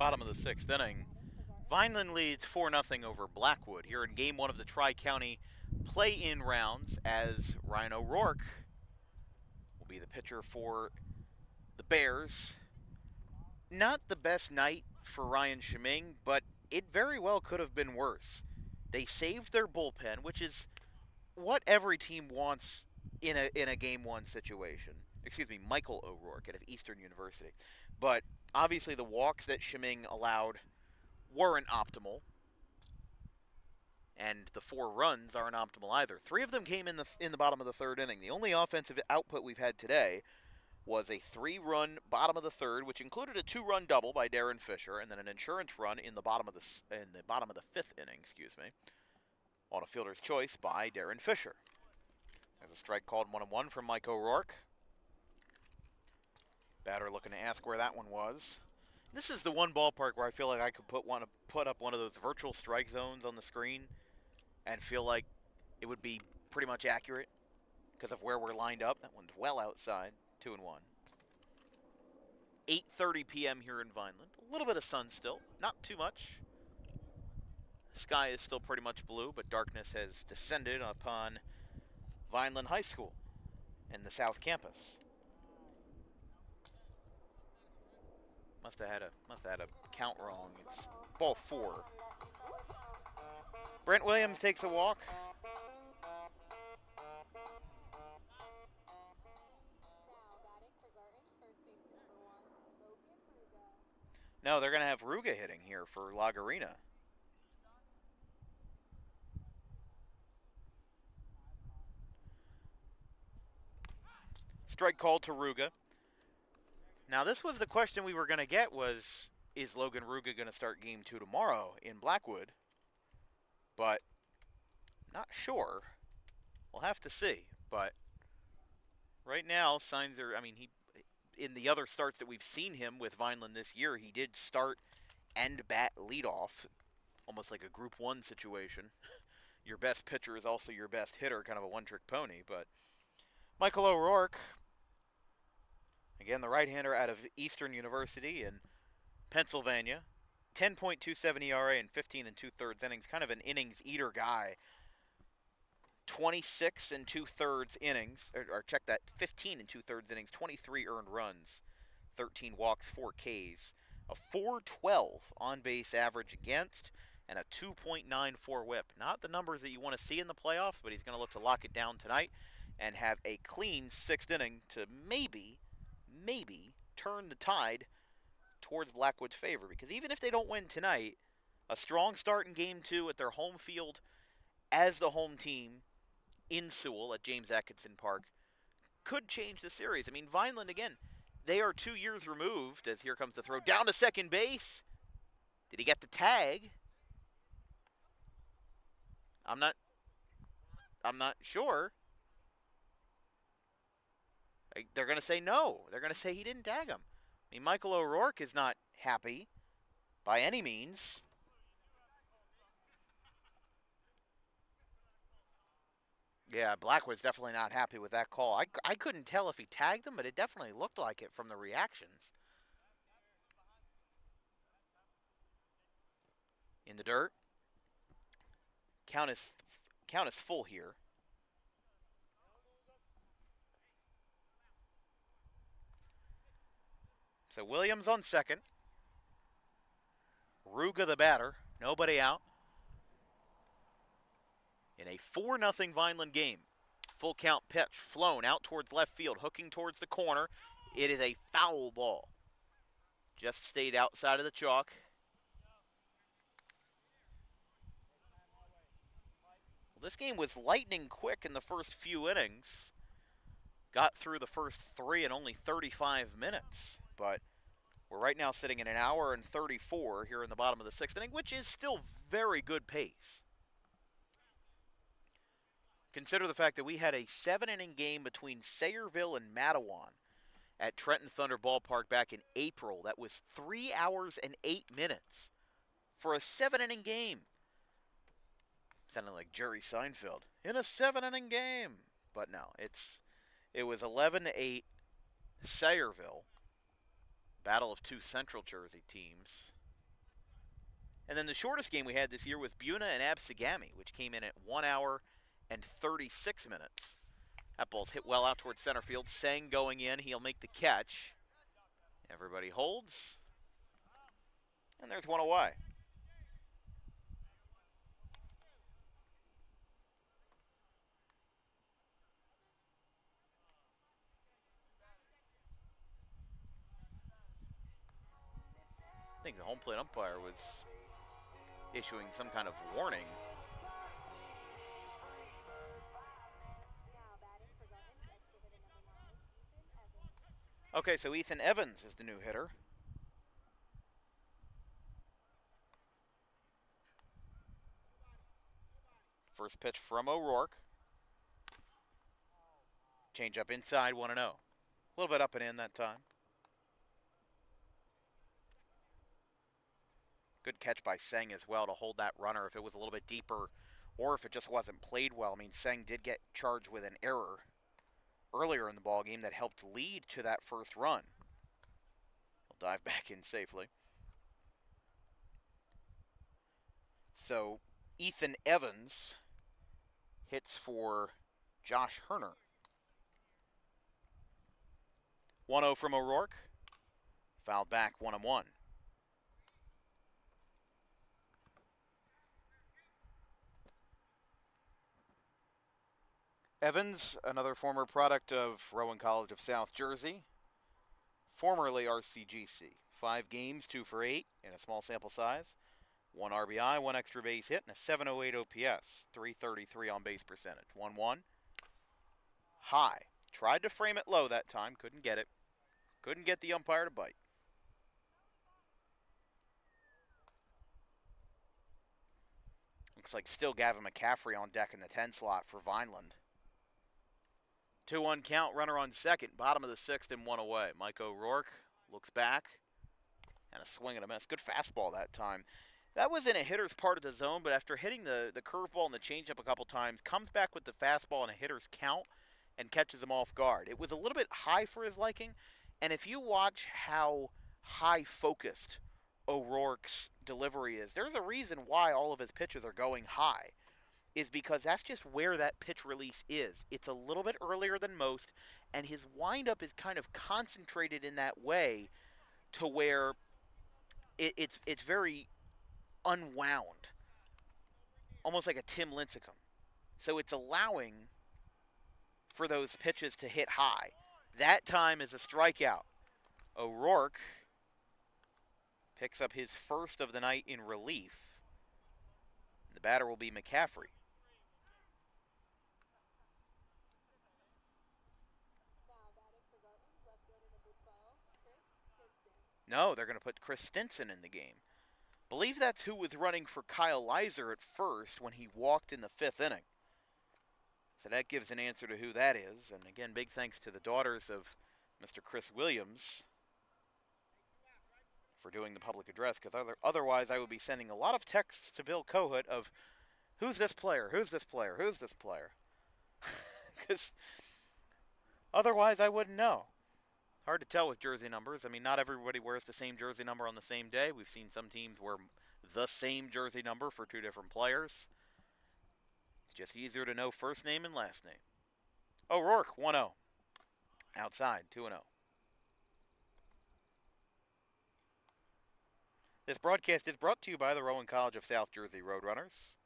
Bottom of the sixth inning. Vineland leads 4-0 over Blackwood here in Game 1 of the Tri-County play-in rounds, as Ryan O'Rourke will be the pitcher for the Bears. Not the best night for Ryan Sheming, but it very well could have been worse. They saved their bullpen, which is what every team wants in a Game 1 situation. Excuse me, Michael O'Rourke out of Eastern University. But obviously the walks that Sheming allowed weren't optimal, and the 4 runs aren't optimal either. 3 of them came in the bottom of the third inning. The only offensive output we've had today was a 3-run bottom of the third, which included a 2-run double by Darren Fisher, and then an insurance run in the bottom of the fifth inning, on a fielder's choice by Darren Fisher. There's a strike called 1-1 from Mike O'Rourke. Batter looking to ask where that one was. This is the one ballpark where I feel like I could put up one of those virtual strike zones on the screen and feel like it would be pretty much accurate because of where we're lined up. That one's well outside, 2-1. 8:30 p.m. here in Vineland. A little bit of sun still, not too much. Sky is still pretty much blue, but darkness has descended upon Vineland High School and the South Campus. Must have had a count wrong. It's ball 4. Brent Williams takes a walk. No, they're going to have Ruga hitting here for La Garina. Strike called to Ruga. Now, this was the question we were going to get was, is Logan Ruga going to start Game 2 tomorrow in Blackwood? But not sure. We'll have to see. But right now, signs are, in the other starts that we've seen him with Vineland this year, he did start and bat leadoff, almost like a Group 1 situation. Your best pitcher is also your best hitter, kind of a one-trick pony. But Michael O'Rourke, again, the right-hander out of Eastern University in Pennsylvania. 10.27 ERA in 15 2/3 innings. Kind of an innings eater guy. 26 2/3 innings. Or check that. 15 2/3 innings. 23 earned runs. 13 walks, 4 Ks. A .412 on-base average against. And a 2.94 whip. Not the numbers that you want to see in the playoffs, but he's going to look to lock it down tonight and have a clean 6th inning to maybe turn the tide towards Blackwood's favor. Because even if they don't win tonight, a strong start in Game 2 at their home field as the home team in Sewell at James Atkinson Park could change the series. Vineland, again, they are 2 years removed, as here comes the throw down to second base. Did he get the tag? I'm not sure. They're going to say no. They're going to say he didn't tag him. Michael O'Rourke is not happy by any means. Yeah, Blackwood's definitely not happy with that call. I couldn't tell if he tagged him, but it definitely looked like it from the reactions. In the dirt. Count is full here. So Williams on second. Ruga the batter. Nobody out. In a 4-0 Vineland game. Full count pitch. Flown out towards left field. Hooking towards the corner. It is a foul ball. Just stayed outside of the chalk. Well, this game was lightning quick in the first few innings. Got through the first 3 in only 35 minutes. But we're right now sitting in 1 hour and 34 here in the bottom of the 6th inning, which is still very good pace. Consider the fact that we had a 7-inning game between Sayreville and Matawan at Trenton Thunder Ballpark back in April. That was 3 hours and 8 minutes for a 7-inning game. Sounding like Jerry Seinfeld. In a 7-inning game. But no, it was 11-8 Sayreville. Battle of 2 Central Jersey teams. And then the shortest game we had this year was Buna and Absegami, which came in at 1 hour and 36 minutes. That ball's hit well out towards center field. Sang going in. He'll make the catch. Everybody holds. And there's one away. I think the home plate umpire was issuing some kind of warning. Now batting for Garton, extra hitter number 9, Ethan Evans. Okay, so Ethan Evans is the new hitter. First pitch from O'Rourke. Change up inside, 1-0. A little bit up and in that time. Good catch by Sang as well to hold that runner if it was a little bit deeper or if it just wasn't played well. I mean, Sang did get charged with an error earlier in the ballgame that helped lead to that first run. He'll dive back in safely. So Ethan Evans hits for Josh Herner. 1-0 from O'Rourke. Fouled back, 1-1. Evans, another former product of Rowan College of South Jersey, formerly RCGC. 5 games, 2 for 8 in a small sample size. 1 RBI, 1 extra base hit, and a 708 OPS. 333 on base percentage. 1-1. High. Tried to frame it low that time. Couldn't get it. Couldn't get the umpire to bite. Looks like still Gavin McCaffrey on deck in the 10 slot for Vineland. 2-1 count, runner on second, bottom of the 6th and 1 away. Mike O'Rourke looks back, and a swing and a miss. Good fastball that time. That was in a hitter's part of the zone, but after hitting the curveball and the changeup a couple times, comes back with the fastball and a hitter's count and catches him off guard. It was a little bit high for his liking, and if you watch how high-focused O'Rourke's delivery is, there's a reason why all of his pitches are going high. Is because that's just where that pitch release is. It's a little bit earlier than most, and his windup is kind of concentrated in that way to where it's very unwound, almost like a Tim Lincecum. So it's allowing for those pitches to hit high. That time is a strikeout. O'Rourke picks up his first of the night in relief. The batter will be McCaffrey. No, they're going to put Chris Stinson in the game. Believe that's who was running for Kyle Leiser at first when he walked in the 5th inning. So that gives an answer to who that is. And again, big thanks to the daughters of Mr. Chris Williams for doing the public address, because otherwise I would be sending a lot of texts to Bill Kohut of, who's this player, who's this player, who's this player? Because otherwise I wouldn't know. Hard to tell with jersey numbers. I mean, not everybody wears the same jersey number on the same day. We've seen some teams wear the same jersey number for 2 different players. It's just easier to know first name and last name. O'Rourke, 1-0. Outside, 2-0. This broadcast is brought to you by the Rowan College of South Jersey Roadrunners.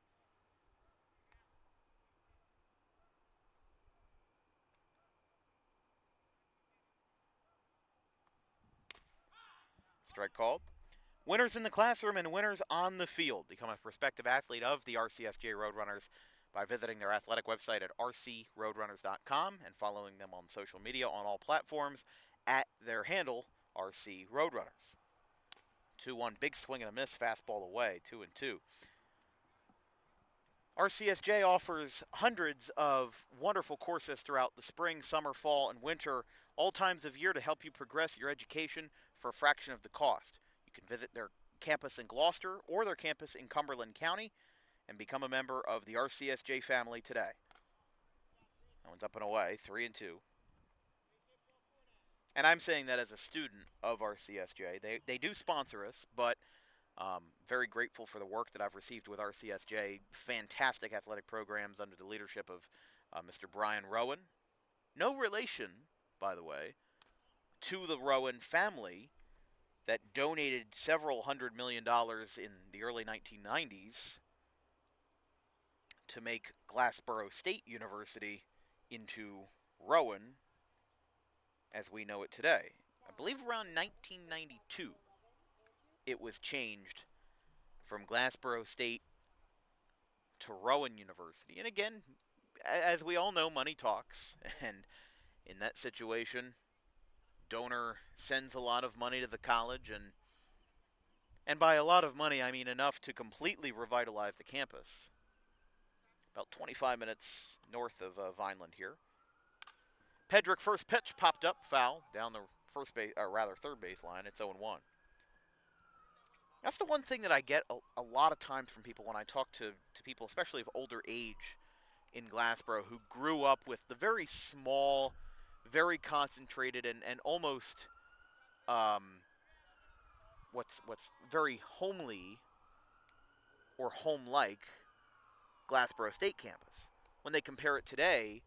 Strike called. Winners in the classroom and winners on the field. Become a prospective athlete of the RCSJ Roadrunners by visiting their athletic website at rcroadrunners.com and following them on social media on all platforms at their handle, RC Roadrunners. 2-1, big swing and a miss, fastball away, 2-2. RCSJ offers hundreds of wonderful courses throughout the spring, summer, fall, and winter, all times of year to help you progress your education for a fraction of the cost. You can visit their campus in Gloucester or their campus in Cumberland County and become a member of the RCSJ family today. That one's up and away, 3-2. And I'm saying that as a student of RCSJ. They do sponsor us, but Very grateful for the work that I've received with RCSJ. Fantastic athletic programs under the leadership of Mr. Brian Rowan. No relation, by the way, to the Rowan family that donated several $100 million in the early 1990s to make Glassboro State University into Rowan as we know it today. I believe around 1992 it was changed from Glassboro State to Rowan University. And again, as we all know, money talks. And in that situation, donor sends a lot of money to the college. And by a lot of money, I mean enough to completely revitalize the campus. About 25 minutes north of Vineland here. Pedrick, first pitch, popped up, foul, down the third base line. It's 0-1. That's the one thing that I get a lot of times from people when I talk to people, especially of older age in Glassboro, who grew up with the very small, very concentrated, and almost what's very homely or home-like Glassboro State campus. When they compare it today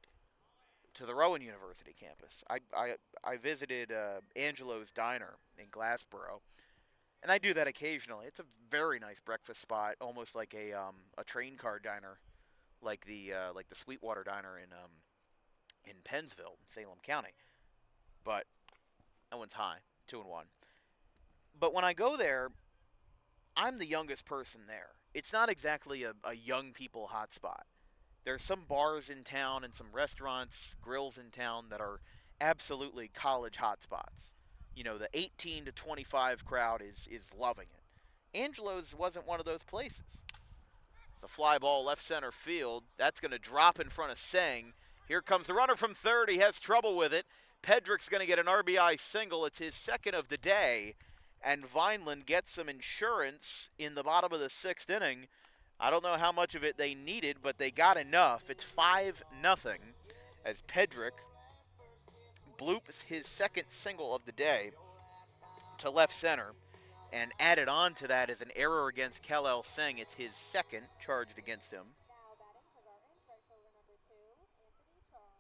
to the Rowan University campus. I visited Angelo's Diner in Glassboro, and I do that occasionally. It's a very nice breakfast spot, almost like a train car diner, like the Sweetwater Diner in Pennsville, Salem County. But that one's high, 2-1. But when I go there, I'm the youngest person there. It's not exactly a young people hotspot. There's some bars in town and some restaurants, grills in town that are absolutely college hotspots. You know, the 18 to 25 crowd is loving it. Angelo's wasn't one of those places. It's a fly ball left center field. That's going to drop in front of Seng. Here comes the runner from third. He has trouble with it. Pedrick's going to get an RBI single. It's his second of the day. And Vineland gets some insurance in the bottom of the sixth inning. I don't know how much of it they needed, but they got enough. It's 5-0 as Pedrick bloops his second single of the day to left center. And added on to that is an error against Kal-El Seng. It's his second charged against him. Now batting for Garton, right fielder number 2, Anthony Charles.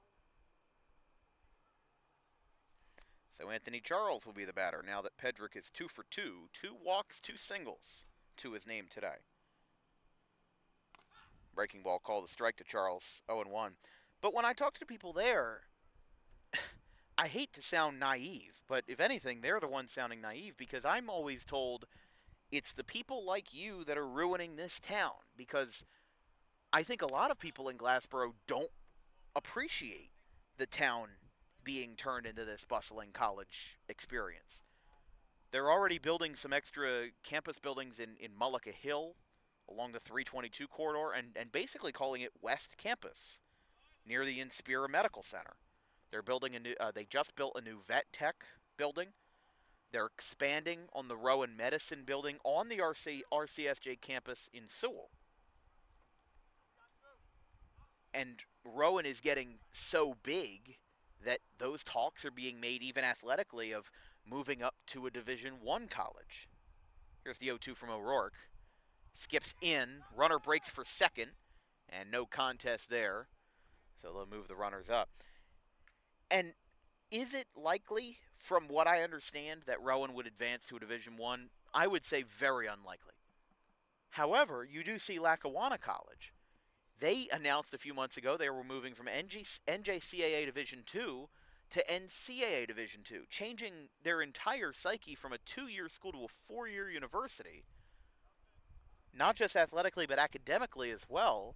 So Anthony Charles will be the batter now that Pedrick is 2 for 2. 2 walks, 2 singles to his name today. Breaking ball called a strike to Charles, 0-1. But when I talk to people there, I hate to sound naive, but if anything, they're the ones sounding naive because I'm always told it's the people like you that are ruining this town because I think a lot of people in Glassboro don't appreciate the town being turned into this bustling college experience. They're already building some extra campus buildings in Mullica Hill along the 322 corridor and basically calling it West Campus near the Inspira Medical Center. They're building a new. They just built a new vet tech building. They're expanding on the Rowan Medicine building on the RCSJ campus in Sewell. And Rowan is getting so big that those talks are being made even athletically of moving up to a Division I college. Here's the 0-2 from O'Rourke. Skips in. Runner breaks for second. And no contest there. So they'll move the runners up. And is it likely, from what I understand, that Rowan would advance to a Division I? I would say very unlikely. However, you do see Lackawanna College. They announced a few months ago they were moving from NJCAA Division II to NCAA Division II, changing their entire psyche from a 2-year school to a 4-year university, not just athletically but academically as well,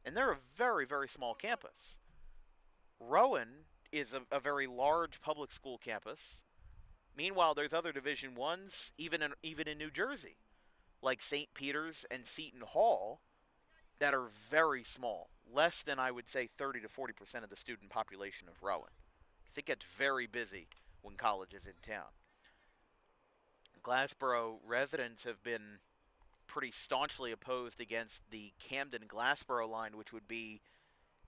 and they're a very, very small campus. Rowan is a very large public school campus. Meanwhile, there's other Division I's, even in New Jersey, like St. Peter's and Seton Hall, that are very small, less than I would say 30 to 40% of the student population of Rowan, because it gets very busy when college is in town. Glassboro residents have been pretty staunchly opposed against the Camden-Glassboro line, which would be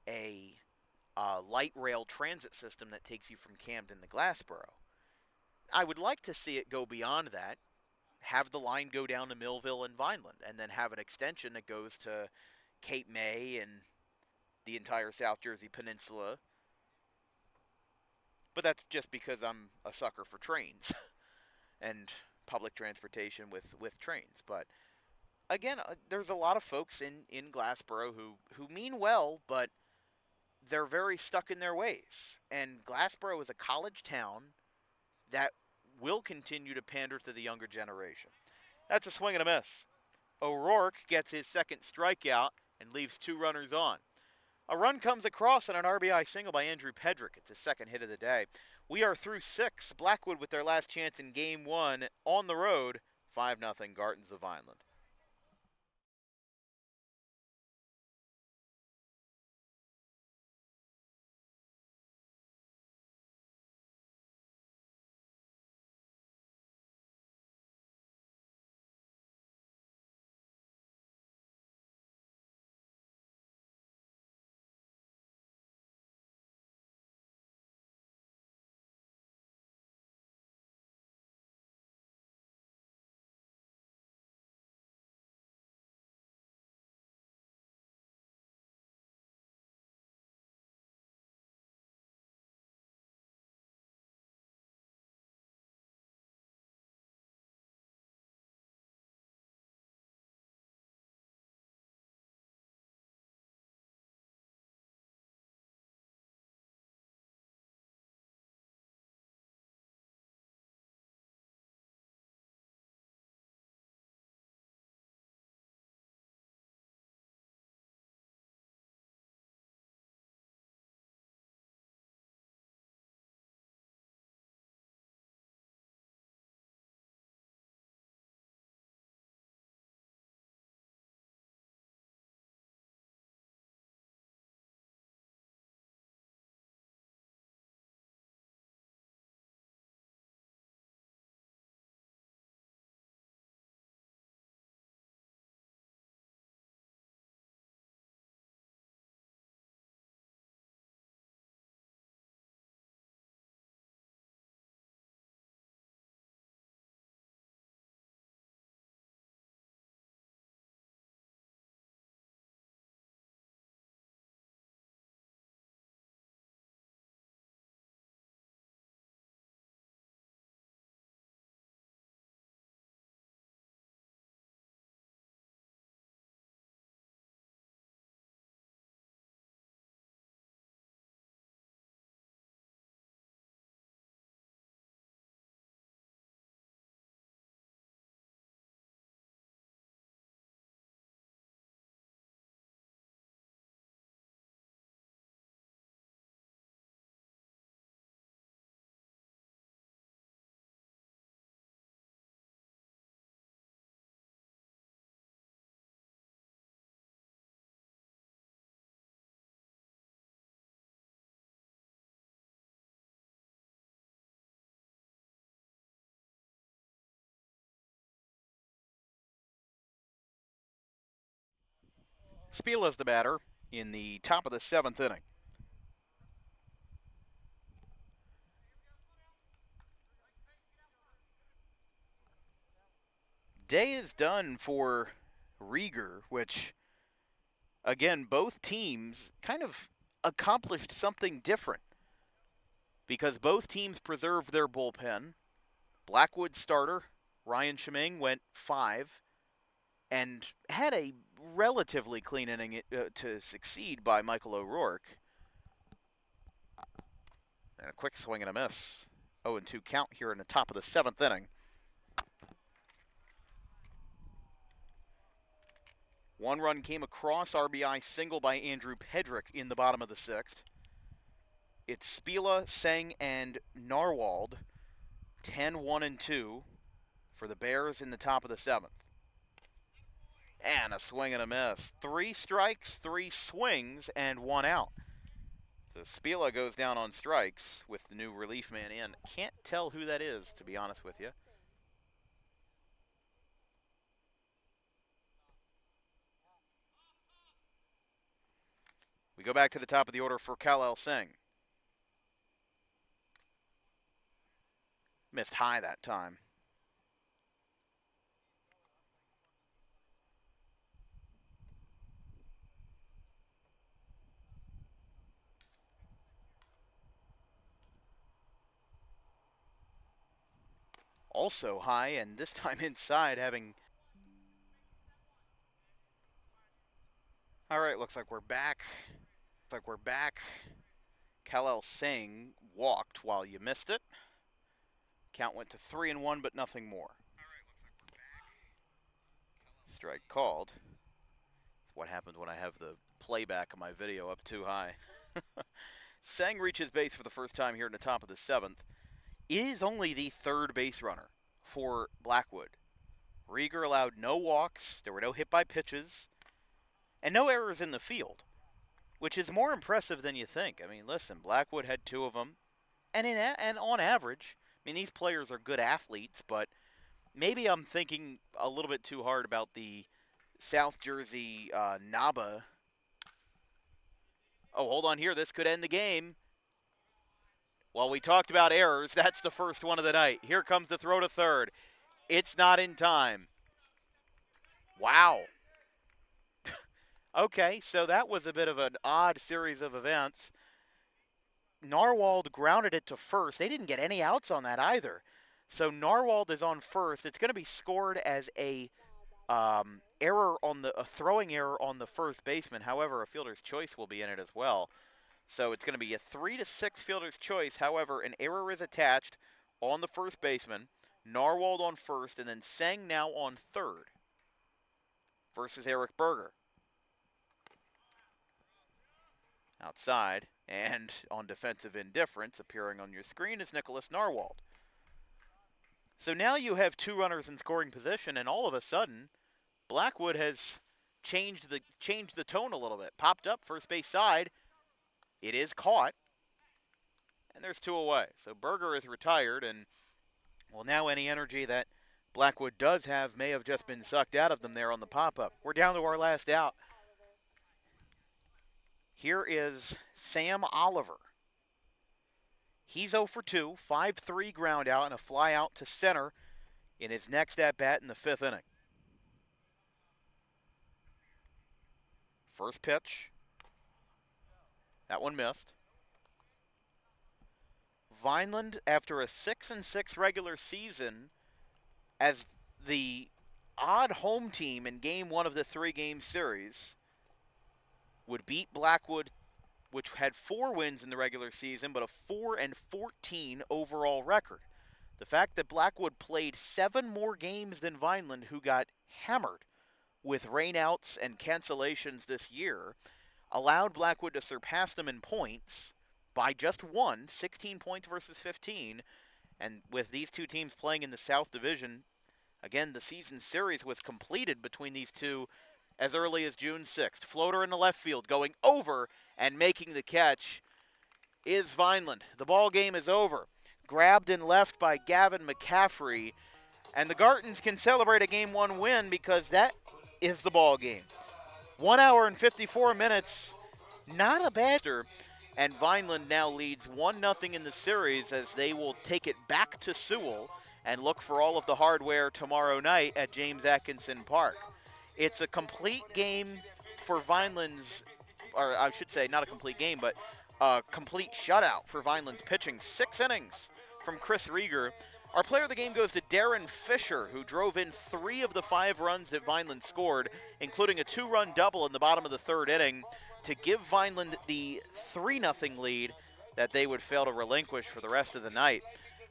a light rail transit system that takes you from Camden to Glassboro. I would like to see it go beyond that, have the line go down to Millville and Vineland, and then have an extension that goes to Cape May and the entire South Jersey Peninsula. But that's just because I'm a sucker for trains and public transportation with trains. But again, there's a lot of folks in Glassboro who mean well, but they're very stuck in their ways. And Glassboro is a college town that will continue to pander to the younger generation. That's a swing and a miss. O'Rourke gets his second strikeout and leaves 2 runners on. A run comes across on an RBI single by Andrew Pedrick. It's his second hit of the day. We are through 6. Blackwood with their last chance in Game 1 on the road. 5-0 Gartons of Vineland. Spiela's the batter in the top of the 7th inning. Day is done for Rieger, which, again, both teams kind of accomplished something different because both teams preserved their bullpen. Blackwood starter Ryan Cheming went 5 and had a relatively clean inning to succeed by Michael O'Rourke. And a quick swing and a miss. 0-2 count here in the top of the 7th inning. One run came across, RBI single by Andrew Pedrick in the bottom of the 6th. It's Spiela, Seng, and Narwald. 10-1-2 for the Bears in the top of the 7th. And a swing and a miss. 3 strikes, 3 swings, and 1 out. So Spiela goes down on strikes with the new relief man in. Can't tell who that is, to be honest with you. We go back to the top of the order for Kal-El Seng. Missed high that time. also high, and this time inside, having... All right, looks like we're back. Kal-El Singh walked while you missed it. Count went to 3-1, but nothing more. Strike called. What happens when I have the playback of my video up too high. Singh reaches base for the first time here in the top of the 7th. It is only the third base runner for Blackwood. Rieger allowed no walks, there were no hit by pitches, and no errors in the field, which is more impressive than you think. I mean, listen, Blackwood had 2 of them, and on average, I mean, these players are good athletes, but maybe I'm thinking a little bit too hard about the South Jersey Naba. Oh, hold on here. This could end the game. Well, we talked about errors. That's the first one of the night. Here comes the throw to third. It's not in time. Wow. Okay, so that was a bit of an odd series of events. Narwhal grounded it to first. They didn't get any outs on that either. So Narwhal is on first. It's going to be scored as a throwing error on the first baseman. However, a fielder's choice will be in it as well. So it's going to be a 3-6 fielder's choice. However, an error is attached on the first baseman. Narwhal on first, and then Singh now on third versus Eric Berger. Outside, and on defensive indifference, appearing on your screen is Nicholas Narwhal. So now you have 2 runners in scoring position, and all of a sudden, Blackwood has changed the tone a little bit. Popped up first base side. It is caught, and there's 2 away. So Berger is retired, and well, now any energy that Blackwood does have may have just been sucked out of them there on the pop-up. We're down to our last out. Here is Sam Oliver. He's 0 for 2, 5-3 ground out and a fly out to center in his next at-bat in the 5th inning. First pitch. That one missed. Vineland, after a 6-6 regular season, as the odd home team in Game 1 of the 3-game series, would beat Blackwood, which had 4 wins in the regular season, but a 4-14 overall record. The fact that Blackwood played 7 more games than Vineland, who got hammered with rainouts and cancellations this year, allowed Blackwood to surpass them in points by just 1, 16 points versus 15. And with these 2 teams playing in the South Division, again, the season series was completed between these 2 as early as June 6th. Floater in the left field, going over and making the catch is Vineland. The ball game is over. Grabbed and left by Gavin McCaffrey. And the Gartons can celebrate a Game 1 win because that is the ball game. 1 hour and 54 minutes, not a bad. And Vineland now leads 1-0 in the series as they will take it back to Sewell and look for all of the hardware tomorrow night at James Atkinson Park. It's a complete game for Vineland's, or I should say not a complete game, but a complete shutout for Vineland's pitching. 6 innings from Chris Rieger. Our player of the game goes to Darren Fisher, who drove in 3 of the 5 runs that Vineland scored, including a 2-run double in the bottom of the 3rd inning to give Vineland the 3-0 lead that they would fail to relinquish for the rest of the night.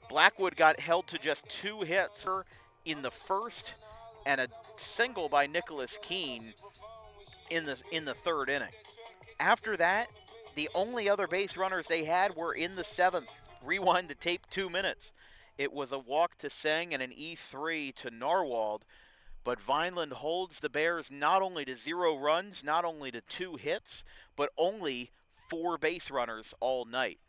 Blackwood got held to just 2 hits in the first and a single by Nicholas Keene in the 3rd inning. After that, the only other base runners they had were in the 7th. Rewind the tape 2 minutes. It was a walk to Singh and an E3 to Narwhal, but Vineland holds the Bears not only to 0 runs, not only to 2 hits, but only 4 base runners all night.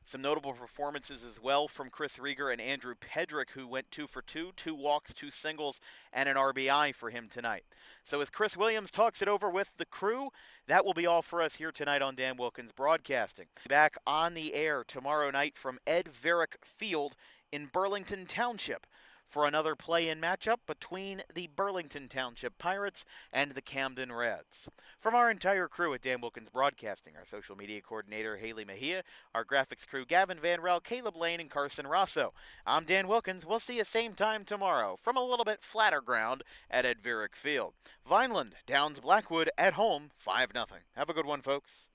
Some notable performances as well from Chris Rieger and Andrew Pedrick, who went 2 for 2, 2 walks, 2 singles, and an RBI for him tonight. So as Chris Williams talks it over with the crew, that will be all for us here tonight on Dan Wilkins Broadcasting. Back on the air tomorrow night from Ed Varick Field in Burlington Township for another play-in matchup between the Burlington Township Pirates and the Camden Reds. From our entire crew at Dan Wilkins Broadcasting, our social media coordinator Haley Mejia, our graphics crew Gavin Van Rel, Caleb Lane, and Carson Rosso, I'm Dan Wilkins. We'll see you same time tomorrow from a little bit flatter ground at Ed Varick Field. Vineland downs Blackwood at home 5-0. Have a good one, folks.